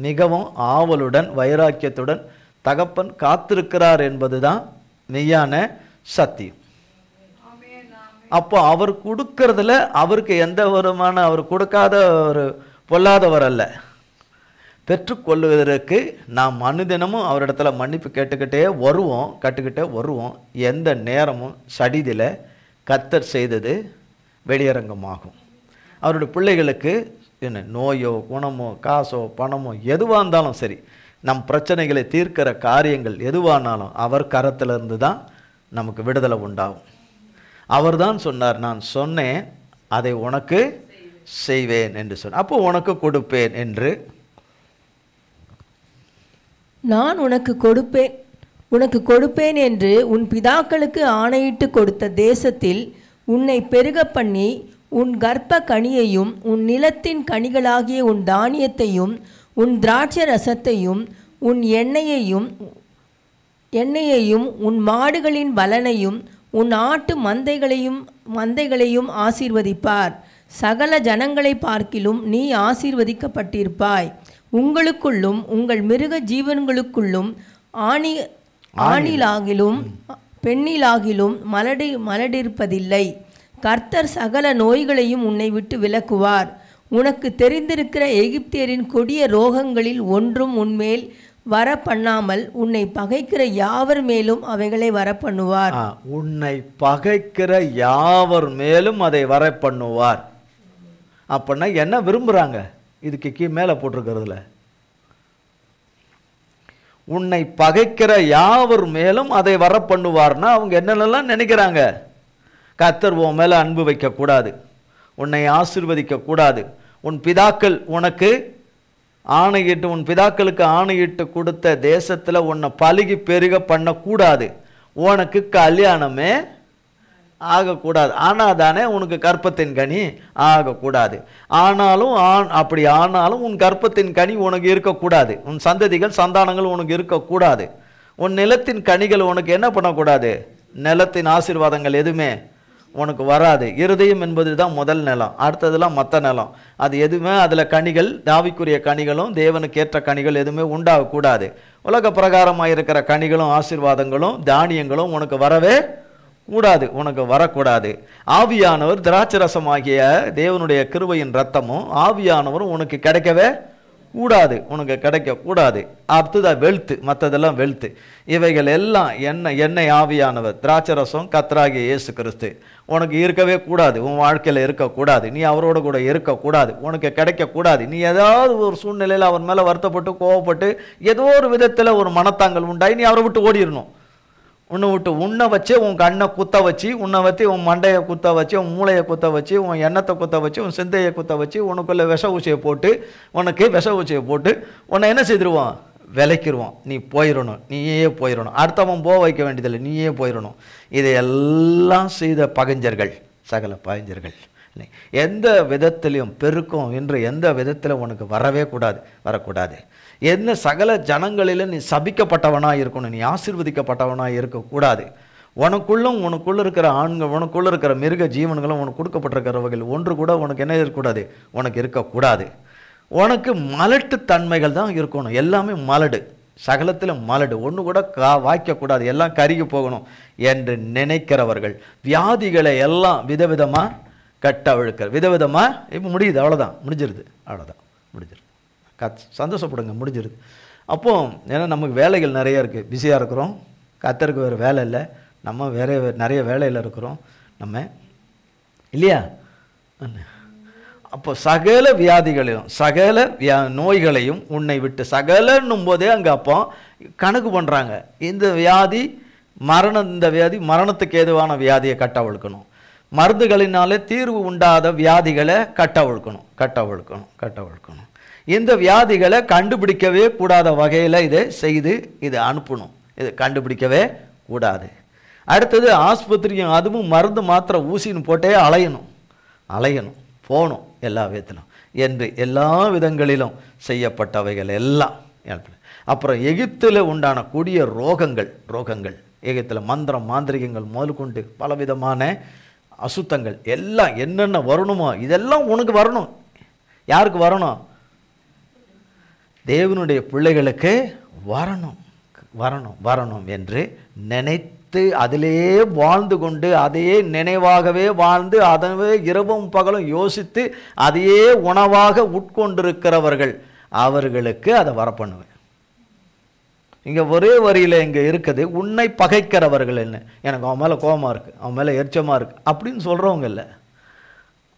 மிகவும் ஆவலுடன் வைராக்கியத்துடன் தகப்பன் காத்திருக்கிறார் என்பதுதான் மெய்யான சத்தியம். அப்போ அவர் கொடுக்கறதுல அவருக்கு எந்த விதமான அவர் கொடுக்காத ஒரு பொல்லாதவர் அல்ல. பெற்றுக்கொள்வதற்கு நாம் அனுதினமும் அவரிடத்துல மன்னிப்பு கேட்டுக்கிட்டே வருவோம். எந்த நேரமும் சடிதில் கர்த்தர் செய்தது வெளியரங்கமாகும். அவருடைய பிள்ளைகளுக்கு என்ன நோயோ குணமோ காசோ பணமோ எதுவாக இருந்தாலும் சரி, நம் பிரச்சனைகளை தீர்க்கிற காரியங்கள் எதுவானாலும் அவர் கரத்திலிருந்து தான் நமக்கு விடுதலை உண்டாகும். அவர் தான் சொன்னார், நான் சொன்னேன் அதை உனக்கு செய்வேன் என்று சொன்ன. அப்போ உனக்கு கொடுப்பேன் என்று. நான் உனக்கு கொடுப்பேன் என்று உன் பிதாக்களுக்கு ஆணையிட்டு கொடுத்த தேசத்தில் உன்னை பெருக பண்ணி உன் கர்ப்ப கனியையும் உன் நிலத்தின் கனிகளாகிய உன் தானியத்தையும் உன் திராட்சை ரசத்தையும் உன் எண்ணெயையும் உன் மாடுகளின் பலனையும் உன் ஆட்டு மந்தைகளையும் ஆசீர்வதிப்பார். சகல ஜனங்களை பார்க்கிலும் நீ ஆசீர்வதிக்கப்பட்டிருப்பாய். உங்களுக்குள்ளும் உங்கள் மிருக ஜீவன்களுக்குள்ளும் ஆணிலாகிலும் பெண்ணிலாகிலும் மலடிருப்பதில்லை. கர்த்தர் சகல நோய்களையும் உன்னை விட்டு விலக்குவார். உனக்கு தெரிந்திருக்கிற எகிப்தியரின் கொடிய ரோகங்களில் ஒன்றும் உன்மேல் வர பண்ணாமல் உன்னை பகைக்கிற யாவர் மேலும் அவைகளை வர பண்ணுவார். உன்னை பகைக்கிற யாவர் மேலும் அதை வர பண்ணுவார். அப்படின்னா என்ன விரும்புறாங்க? இதுக்கு மேலே போட்டிருக்கிறதுல உன்னை பகைக்கிற யாவர் மேலும் அதை வர பண்ணுவார்னா அவங்க என்னென்னலாம் நினைக்கிறாங்க? கர்த்தர் உன் மேலே அன்பு வைக்கக்கூடாது, உன்னை ஆசீர்வதிக்க கூடாது, உன் பிதாக்கள் உனக்கு ஆணையிட்டு உன் பிதாக்களுக்கு ஆணையிட்டு கொடுத்த தேசத்தில் உன்னை பலுகி பெருக பண்ணக்கூடாது, உனக்கு கல்யாணமே ஆகக்கூடாது, ஆனால் தானே உனக்கு கற்பத்தின் கனி ஆகக்கூடாது. ஆனாலும் அப்படி ஆனாலும் உன் கற்பத்தின் கனி உனக்கு இருக்கக்கூடாது, உன் சந்ததிகள் சந்தானங்கள் உனக்கு இருக்கக்கூடாது, உன் நிலத்தின் கனிகள் உனக்கு என்ன பண்ணக்கூடாது, நிலத்தின் ஆசீர்வாதங்கள் எதுவுமே உனக்கு வராது. இருதயம் என்பது தான் முதல் நிலம், அடுத்ததெல்லாம் மற்ற நிலம். அது எதுவுமே அதில் கனிகள் தாவிக்குரிய கனிகளும் தேவனுக்கு ஏற்ற கனிகள் எதுவுமே உண்டாகக்கூடாது. உலக பிரகாரமாக இருக்கிற கனிகளும் ஆசீர்வாதங்களும் தானியங்களும் உனக்கு வரவே கூடாது, உனக்கு வரக்கூடாது. ஆவியானவர் திராட்சரசமாகிய தேவனுடைய கிருபையின் ரத்தமும் ஆவியானவரும் உனக்கு கிடைக்கவே கூடாது, உனக்கு கிடைக்கக்கூடாது. அடுத்ததான் வெல்த்து, மற்றதெல்லாம் வெல்த்து. இவைகள் எல்லாம் எண்ணெய் ஆவியானவர் திராட்சரசம் கர்த்தராகிய இயேசு கிறிஸ்து உனக்கு இருக்கவே கூடாது, உன் வாழ்க்கையில் இருக்கக்கூடாது, நீ அவரோட கூட இருக்கக்கூடாது, உனக்கு கிடைக்கக்கூடாது. நீ ஏதாவது ஒரு சூழ்நிலையில் அவர் மேலே வருத்தப்பட்டு கோவப்பட்டு ஏதோ ஒரு விதத்தில் ஒரு மனத்தாங்கல் உண்டாகி நீ அவரை விட்டு ஓடிடணும். உன்னை வச்சு உன் கண்ணை குத்த வச்சு, உன்னை வச்சு உன் மண்டையை குத்த வச்சு, உன் மூளையை குத்த வச்சு, உன் எண்ணத்தை குத்த வச்சு, உன் சிந்தையை குத்த வச்சு, உனக்குள்ள விஷ ஊசியை போட்டு உன்னை என்ன செய்திருவான்? விலைக்கிடுவான். நீ போயிடணும், நீயே போயிடணும், அடுத்தவன் போக வைக்க வேண்டியதில்லை, நீயே போயிடணும். இதையெல்லாம் செய்த பகைஞர்கள், சகல பகைஞர்கள் எந்த விதத்திலையும் பெருக்கம் என்று எந்த விதத்தில் உனக்கு வரக்கூடாது. என்ன சகல ஜனங்களிலும் நீ சபிக்கப்பட்டவனாக இருக்கணும், நீ ஆசீர்வதிக்கப்பட்டவனாக இருக்கக்கூடாது. உனக்குள்ள இருக்கிற ஆண்கள், உனக்குள்ள இருக்கிற மிருக ஜீவன்களும் உனக்கு கொடுக்கப்பட்டிருக்கிறவர்கள் ஒன்று கூட உனக்கு என்ன இருக்கக்கூடாது, உனக்கு இருக்கக்கூடாது. உனக்கு மலட்டு தன்மைகள் தான் இருக்கணும், எல்லாமே மலடு, சகலத்தில் மலடு, ஒன்று கூட வாய்க்கக்கூடாது, எல்லாம் கருகி போகணும் என்று நினைக்கிறவர்கள் வியாதிகளை எல்லாம் விதவிதமாக கட்டவிழுக்கிற விதவிதமாக இப்போ முடியுது. அவ்வளோதான், முடிஞ்சிருது. சந்தோஷப்படுங்க, முடிஞ்சிருது. அப்போ ஏன்னா நமக்கு வேலைகள் நிறைய இருக்குது, பிஸியாக இருக்கிறோம், கர்த்தருக்கு வேறு வேலை இல்லை, நம்ம நிறைய வேலையில் இருக்கிறோம் நம்ம, இல்லையா? அப்போ சகல வியாதிகளையும் சகல நோய்களையும் உன்னை விட்டு சகலன்னும் போதே அங்கே அப்போ கணக்கு பண்ணுறாங்க. இந்த வியாதி மரணத்துக்கு ஏதுவான வியாதியை கட்டவிழ்க்கணும், மருந்துகளினாலே தீர்வு உண்டாத வியாதிகளை கட்டவிழ்க்கணும். இந்த வியாதிகளை கண்டுபிடிக்கவே கூடாத வகையில் இதை செய்து இதை அனுப்பணும், இது கண்டுபிடிக்கவே கூடாது. அடுத்தது ஆஸ்பத்திரியும் அதுவும் மருந்து மாத்திரை ஊசின்னு போட்டே அலையணும் போகணும் எல்லா விதத்திலும் என்று எல்லா விதங்களிலும் செய்யப்பட்டவைகள் எல்லாம். அப்புறம் எகிப்தில் உண்டான கொடிய ரோகங்கள் எகிப்தில் மந்திரம் மாந்திரிகங்கள் முதல்கொண்டு பலவிதமான அசுத்தங்கள் எல்லாம் என்னென்ன வரணுமோ இதெல்லாம் உனக்கு வரணும். யாருக்கு வரணும்? தேவனுடைய பிள்ளைகளுக்கு வரணும் என்று நினைத்து அதிலே வாழ்ந்து கொண்டு அதையே நினைவாகவே வாழ்ந்து அதவே இரவும் பகலும் யோசித்து அதையே உணவாக உட்கொண்டிருக்கிறவர்கள் அவர்களுக்கு அதை வரப்பண்ணுவேன். இங்கே ஒரே வரியில் இங்கே இருக்குது, உன்னை பகைக்கிறவர்கள் என்ன, எனக்கு அவன் மேலே கோபமாக இருக்குது, அவன் மேலே எரிச்சமாக இருக்குது அப்படின்னு சொல்கிறவங்க இல்லை,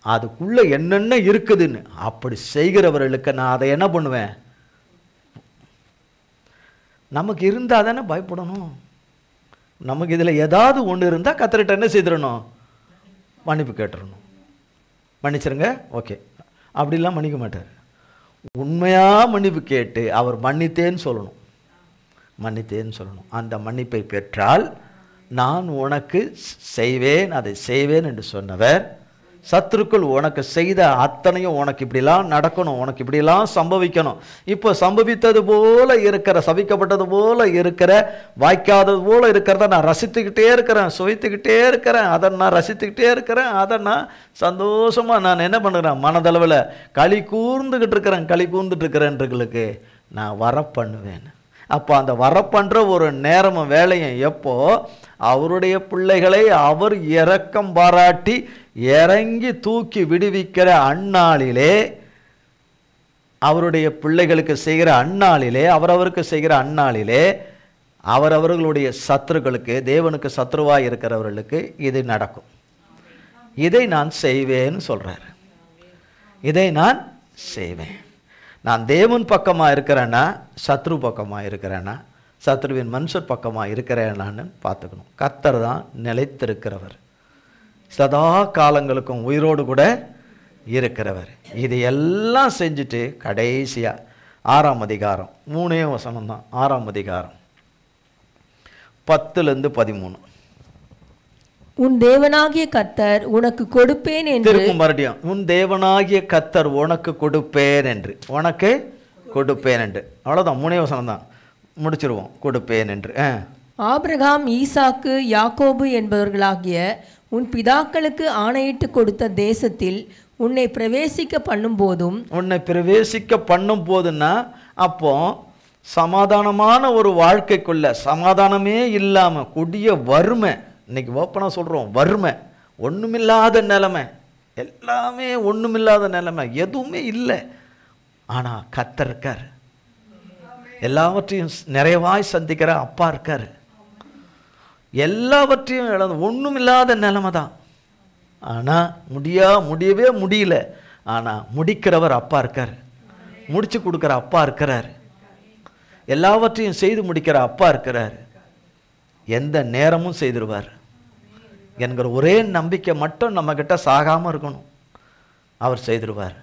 அதுக்குள்ளே என்னென்ன இருக்குதுன்னு அப்படி செய்கிறவர்களுக்கு நான் அதை என்ன பண்ணுவேன்? நமக்கு இருந்தால் தானே பயப்படணும். நமக்கு இதில் ஏதாவது ஒன்று இருந்தால் கர்த்தர்கிட்ட என்ன செய்திடணும்? மன்னிப்பு கேட்டுறணும். மன்னிச்சிருங்க, ஓகே, அப்படிலாம் மன்னிக்க மாட்டார். உண்மையாக மன்னிப்பு கேட்டு அவர் மன்னித்தேன்னு சொல்லணும். அந்த மன்னிப்பை பெற்றால் நான் உனக்கு செய்வேன், அதை செய்வேன் என்று சொன்னவர் சத்துருக்கள் உனக்கு செய்த அத்தனையும் உனக்கு இப்படிலாம் நடக்கணும், உனக்கு இப்படிலாம் சம்பவிக்கணும், இப்போ சம்பவித்தது போல இருக்கிற, சபிக்கப்பட்டது போல இருக்கிற, வாய்க்காதது போல இருக்கிறத நான் ரசித்துக்கிட்டே இருக்கிறேன், சுவைத்துக்கிட்டே இருக்கிறேன், அதை நான் ரசித்துக்கிட்டே இருக்கிறேன், அதை நான் சந்தோஷமாக நான் என்ன பண்ணுறேன், மனதளவில் களி கூர்ந்துக்கிட்டு இருக்கிறேன்றவர்களுக்கு நான் வரப்பண்ணுவேன். அப்போ அந்த வரப்பண்ற ஒரு நேரமும் வேலையும் எப்போ அவருடைய பிள்ளைகளை அவர் இரக்கம் பாராட்டி இறங்கி தூக்கி விடுவிக்கிற அந்நாளிலே அவருடைய பிள்ளைகளுக்கு செய்கிற அந்நாளிலே, அவரவருக்கு செய்கிற அந்நாளிலே அவரவர்களுடைய சத்துருக்களுக்கு, தேவனுக்கு சத்ருவாய் இருக்கிறவர்களுக்கு இது நடக்கும். இதை நான் செய்வேன்னு சொல்றார். இதை நான் செய்வேன். நான் தேவன் பக்கமாக இருக்கிறேன்னா, சத்ரு பக்கமாக இருக்கிறேன்னா, சத்ருவின் மனுஷர் பக்கமாக இருக்கிறேனான்னு பார்த்துக்கணும். கர்த்தர் தான் நிலைத்திருக்கிறவர், சதா காலங்களுக்கும் உயிரோடு கூட இருக்கிறவர். இது எல்லாம் செஞ்சுட்டு கடைசியாக 6ஆம் அதிகாரம் 3 வசனம் தான். 6ஆம் அதிகாரம் 10-13. உன் தேவனாகிய கர்த்தர் உனக்கு கொடுப்பேன் என்று. திரும்ப மறுபடியும், உன் தேவனாகிய கர்த்தர் உனக்கு கொடுப்பேன் என்று, உனக்கு கொடுப்பேன் என்று. அவ்வளோதான், 3 வசனம் தான், முடிச்சிருவோம். கொடுப்பேன் என்று. ஆபிரகாம், ஈசாக்கு, யாக்கோபு என்பவர்களாகிய உன் பிதாக்களுக்கு ஆணையிட்டு கொடுத்த தேசத்தில் உன்னை பிரவேசிக்க பண்ணும் போதும். உன்னை பிரவேசிக்க பண்ணும் போதுன்னா, அப்போ சமாதானமான ஒரு வாழ்க்கைக்குள்ள, சமாதானமே இல்லாமல் கொடிய வறுமை, இன்னைக்கு ஓப்பனாக சொல்கிறோம், வறுமை, ஒன்றுமில்லாத நிலைமை, எல்லாமே ஒன்றுமில்லாத நிலைமை, எதுவுமே இல்லை. ஆனால் கர்த்தர் இருக்கார், எல்லாவற்றையும் நிறைவாய் சந்திக்கிற அப்பா இருக்கார். எல்லாவற்றையும் இழந்து ஒன்றுமில்லாத நிலைமை தான். ஆனால் முடியவே முடியல. ஆனால் முடிக்கிறவர் அப்பா இருக்கார், முடிச்சு கொடுக்குற அப்பா இருக்கிறார், எல்லாவற்றையும் செய்து முடிக்கிற அப்பா இருக்கிறார். எந்த நேரமும் செய்திருவார் என்கிற ஒரே நம்பிக்கை மட்டும் நம்மக்கிட்ட சாகாமல் இருக்கணும். அவர் செய்திருவார்.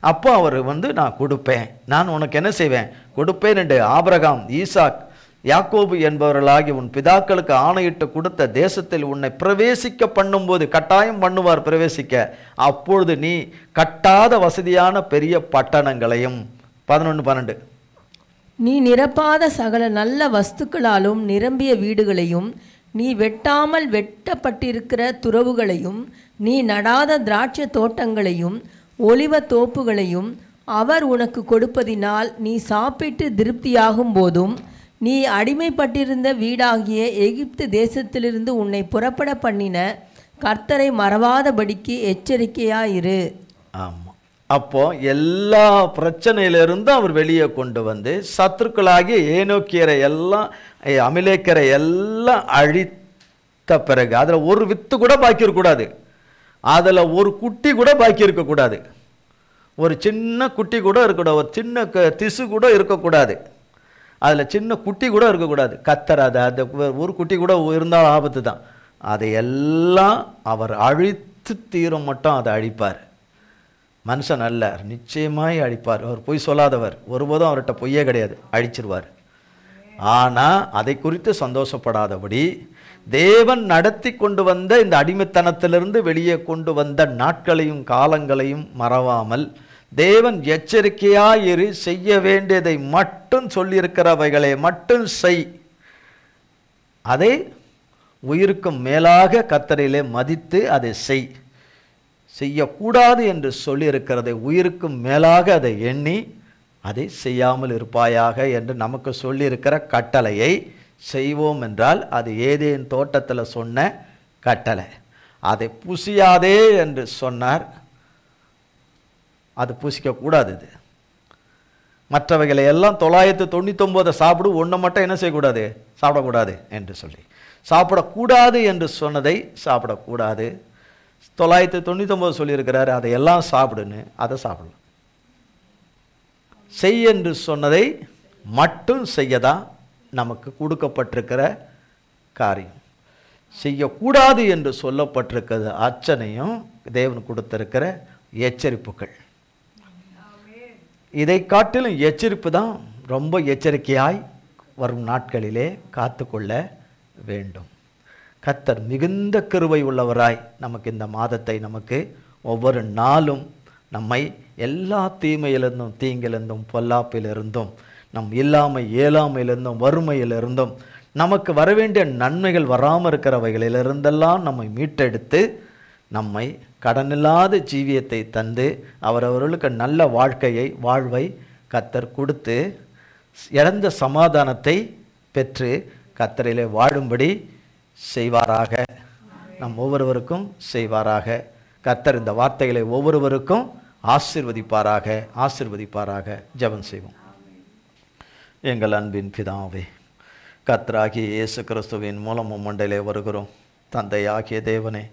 அப்போ அவர் நான் கொடுப்பேன், நான் உனக்கு என்ன செய்வேன், கொடுப்பேன் என்று ஆபிரகாம், ஈசாக், யாக்கோபு என்பவர்களாகி உன் பிதாக்களுக்கு ஆணையிட்டு கொடுத்த தேசத்தில் உன்னை பிரவேசிக்க பண்ணும்போது, கட்டாயம் பண்ணுவார் பிரவேசிக்க, அப்பொழுது நீ கட்டாத வசதியான பெரிய பட்டணங்களையும். 11-12. நீ நிரப்பாத சகல நல்ல வஸ்துக்களாலும் நிரம்பிய வீடுகளையும், நீ வெட்டாமல் வெட்டப்பட்டிருக்கிற துறவுகளையும், நீ நடாத திராட்சை தோட்டங்களையும் ஒலிவ தோப்புகளையும் அவர் உனக்கு கொடுப்பதினால் நீ சாப்பிட்டு திருப்தியாகும் போதும், நீ அடிமைப்பட்டிருந்த வீடாகிய எகிப்து தேசத்திலிருந்து உன்னை புறப்பட பண்ணின கர்த்தரை மறவாதபடிக்கு எச்சரிக்கையாயிரு. ஆமாம். அப்போ எல்லா பிரச்சனையிலிருந்தும் அவர் வெளியே கொண்டு வந்து சத்துருக்களாகிய ஏனோக்கியரை எல்லாம், அமிலேக்கரை எல்லாம் அழித்த பிறகு, அதில் ஒரு வித்து கூட பாக்கி இருக்கக்கூடாது, அதில் ஒரு குட்டி கூட பாக்கி இருக்கக்கூடாது, ஒரு சின்ன குட்டி கூட இருக்கக்கூடாது, ஒரு சின்ன திசு கூட இருக்கக்கூடாது, அதில் சின்ன குட்டி கூட இருக்கக்கூடாது. கர்த்தர் அது ஒரு குட்டி கூட இருந்தால் ஆபத்து தான். அதையெல்லாம் அவர் அழித்து தீரும் மட்டும் அதை அழிப்பார். மனுஷன் அல்ல, நிச்சயமாய் அழிப்பார். அவர் பொய் சொல்லாதவர், ஒருபோதும் அவர்கிட்ட பொய்யே கிடையாது, அழிச்சிருவார். ஆனால் அதை குறித்து சந்தோஷப்படாதபடி தேவன் நடத்தி கொண்டு வந்த இந்த அடிமைத்தனத்திலிருந்து வெளியே கொண்டு வந்த நாட்களையும் காலங்களையும் மறவாமல், தேவன் எச்சரிக்கையாயிரு, செய்ய வேண்டியதை மட்டும் சொல்லியிருக்கிறவைகளை மட்டும் செய், அதை உயிருக்கும் மேலாக கர்த்தரிலே மதித்து அதை செய், செய்யக்கூடாது என்று சொல்லியிருக்கிறதை உயிருக்கும் மேலாக அதை எண்ணி அதை செய்யாமல் இருப்பாயாக என்று நமக்கு சொல்லியிருக்கிற கட்டளையை செய்வோம் என்றால், அது ஏதேன் தோட்டத்தில் சொன்ன கட்டளை. அதை புசியாதே என்று சொன்னார், அது புசிக்கக்கூடாது. இது மற்றவைகளை எல்லாம் 999 சாப்பிடு, ஒன்றை மட்டும் என்ன செய்யக்கூடாது, சாப்பிடக்கூடாது என்று சொல்லி, சாப்பிடக்கூடாது என்று சொன்னதை சாப்பிடக்கூடாது. 999 சொல்லியிருக்கிறாரு, அதையெல்லாம் சாப்பிடுன்னு, அதை சாப்பிடலாம். செய் என்று சொன்னதை மட்டும் செய்யதான் நமக்கு கொடுக்கப்பட்டிருக்கிற காரியம். செய்யக்கூடாது என்று சொல்லப்பட்டிருக்கிறது அச்சனையும் தேவன் கொடுத்திருக்கிற எச்சரிப்புகள். இதை காட்டிலும் எச்சரிப்பு தான் ரொம்ப எச்சரிக்கையாய் வரும் நாட்களிலே காத்து கொள்ள வேண்டும். கர்த்தர் மிகுந்த கிருபை உள்ளவராய் நமக்கு இந்த மாதத்தை, நமக்கு ஒவ்வொரு நாளும் நம்மை எல்லா தீமையிலிருந்தும், தீங்கிலிருந்தும், பொல்லாப்பிலிருந்தும், நம் இயலாமையிலிருந்தும், வறுமையிலிருந்தும், நமக்கு வரவேண்டிய நன்மைகள் வராமல் இருக்கிறவைகளிலிருந்தெல்லாம் நம்மை மீட்டெடுத்து, நம்மை கடனில்லாத ஜீவியத்தை தந்து, அவரவர்களுக்கு நல்ல வாழ்வை கர்த்தர் கொடுத்து, இழந்த சமாதானத்தை பெற்று கர்த்தரிலே வாழும்படி செய்வாராக. நம் ஒவ்வொருவருக்கும் செய்வாராக. கர்த்தர் இந்த வார்த்தைகளை ஒவ்வொருவருக்கும் ஆசீர்வதிப்பாராக, ஆசீர்வதிப்பாராக. ஜெபம் செய்வோம். எங்கள் அன்பின் பிதாவே, கர்த்தராகிய இயேசு கிறிஸ்துவின் மூலமும் மண்டையிலே வருகிறோம். தந்தையாகிய தேவனே,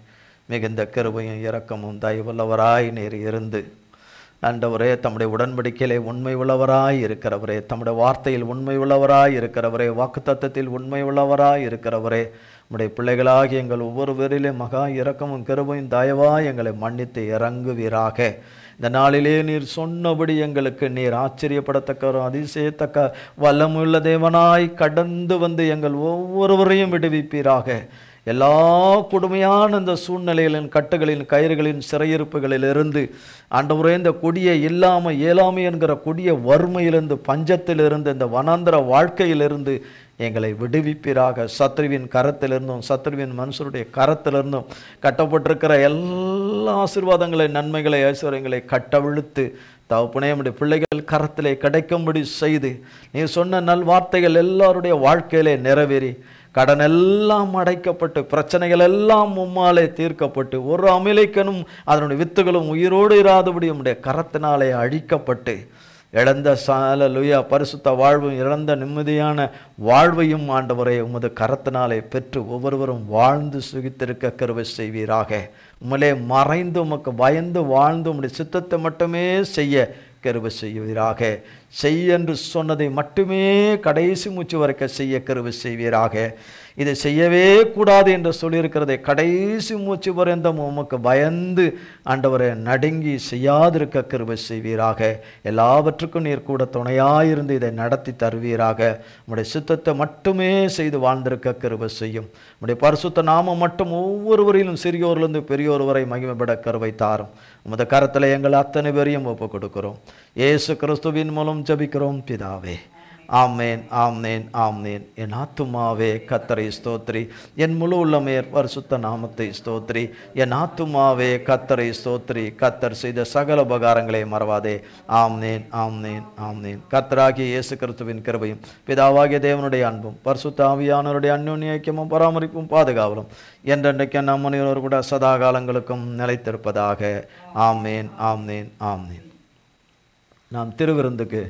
மிகுந்த கிருபையும் இரக்கமும் தயவுள்ளவராய் நீர் இருந்து ஆண்டவரே, தம்முடைய உடன்படிக்கையிலே உண்மை உள்ளவராய் இருக்கிறவரே, தம்முடைய வார்த்தையில் உண்மை உள்ளவராய் இருக்கிறவரே, வாக்குத்தத்தத்தில் உண்மை உள்ளவராய் இருக்கிறவரே, உம்முடைய பிள்ளைகளாகி எங்கள் ஒவ்வொருவரிலே மகா இரக்கமும் கிருபையும் தயவாய் எங்களை மன்னித்து இறங்குவீராக. இந்த நாளிலே நீர் சொன்னபடி எங்களுக்கு நீர் ஆச்சரியப்படத்தக்க, அதிசயத்தக்க வல்லமுள்ள தேவனாய் கடந்து வந்து எங்கள் ஒவ்வொருவரையும் விடுவிப்பீராக. எல்லா கொடுமையான இந்த சூழ்நிலைகளின் கட்டுகளின் கயிறுகளின் சிறையிருப்புகளிலிருந்து ஆண்டவரே, இந்த கொடிய இயலாமை என்கிற கொடிய வறுமையிலிருந்து, பஞ்சத்திலிருந்து, இந்த வனாந்திர வாழ்க்கையிலிருந்து எங்களை விடுவிப்பீராக. சத்ருவின் கரத்திலிருந்தும் சத்ருவின் மனுஷருடைய கரத்திலிருந்தும் கட்டப்பட்டிருக்கிற எல்லா ஆசீர்வாதங்களை, நன்மைகளை, ஐஸ்வர்யங்களை கட்டவிழுத்து தகப்பனே, நம்முடைய பிள்ளைகள் கரத்திலே கிடைக்கும்படி செய்து நீ சொன்ன நல்வார்த்தைகள் எல்லாருடைய வாழ்க்கையிலே நிறைவேறி கடன் எல்லாம் அடைக்கப்பட்டு பிரச்சனைகள் எல்லாம் உம்மாலே தீர்க்கப்பட்டு ஒரு அமிலைக்கனும் அதனுடைய வித்துகளும் உயிரோடு இராதபடி உம்முடைய கரத்தினாலே அழிக்கப்பட்டு இழந்த ஹல்லேலூயா பரிசுத்த வாழ்வும் இழந்த நிம்மதியான வாழ்வையும் ஆண்டவரே உமது கரத்தினாலே பெற்று ஒவ்வொருவரும் வாழ்ந்து சுகித்திருக்க கிருபை செய்வீராக. உம்மிலே மறைந்து உமக்கு பயந்து வாழ்ந்து உம்முடைய சித்தத்தை மட்டுமே செய்ய கிருபை செய்வீராக. என்று சொன்னதை மட்டுமே கடைசி மூச்சு வரைக்கும் செய்ய கிருபை செய்வீராக. இதை செய்யவே கூடாது என்று சொல்லியிருக்கிறதை கடைசி மூச்சு வரைந்தும் உமக்கு பயந்து ஆண்டவரை நடுங்கி செய்யாதிருக்க கிருபை செய்வீராக. எல்லாவற்றுக்கும் நீர் கூட துணையாயிருந்து இதை நடத்தி தருவீராக. உம்முடைய சித்தத்தை மட்டுமே செய்து வாழ்ந்திருக்க கிருபை செய்யும். உம்முடைய பரிசுத்த நாமம் மட்டும் ஒவ்வொருவரிலும் சிறியோரிலிருந்து பெரியோர் வரை மகிமைப்பட கிருபை தாரும். உமது கரத்தில் எங்கள் அத்தனை பேரையும் ஒப்புக் கொடுக்கிறோம். இயேசு கிறிஸ்துவின் மூலம் ஜெபிக்கிறோம் பிதாவே. ஆமேன், ஆமேன், ஆமேன். என் ஆத்துமாவே கர்த்தரை ஸ்தோத்திரி, என் முழு உள்ளமே பரிசுத்த நாமத்தை ஸ்தோத்திரி. என் ஆத்துமாவே கர்த்தரை ஸ்தோத்திரி, கர்த்தர் செய்த சகல உபகாரங்களை மறவாதே. ஆமேன், ஆமேன், ஆமேன். கர்த்தராகிய இயேசு கிறிஸ்துவின் கிருபையும் பிதாவாகிய தேவனுடைய அன்பும் பரிசுத்த ஆவியானவருடைய அந்யோன்ய ஐக்கியமும் பராமரிப்பும் பாதுகாவலும் என்றென்றைக்கு நம் அனைவரோடு கூட சதா காலங்களுக்கும் நிலைத்திருப்பதாக. ஆமேன், ஆமேன், ஆமேன். நாம் திருவிருந்துக்கு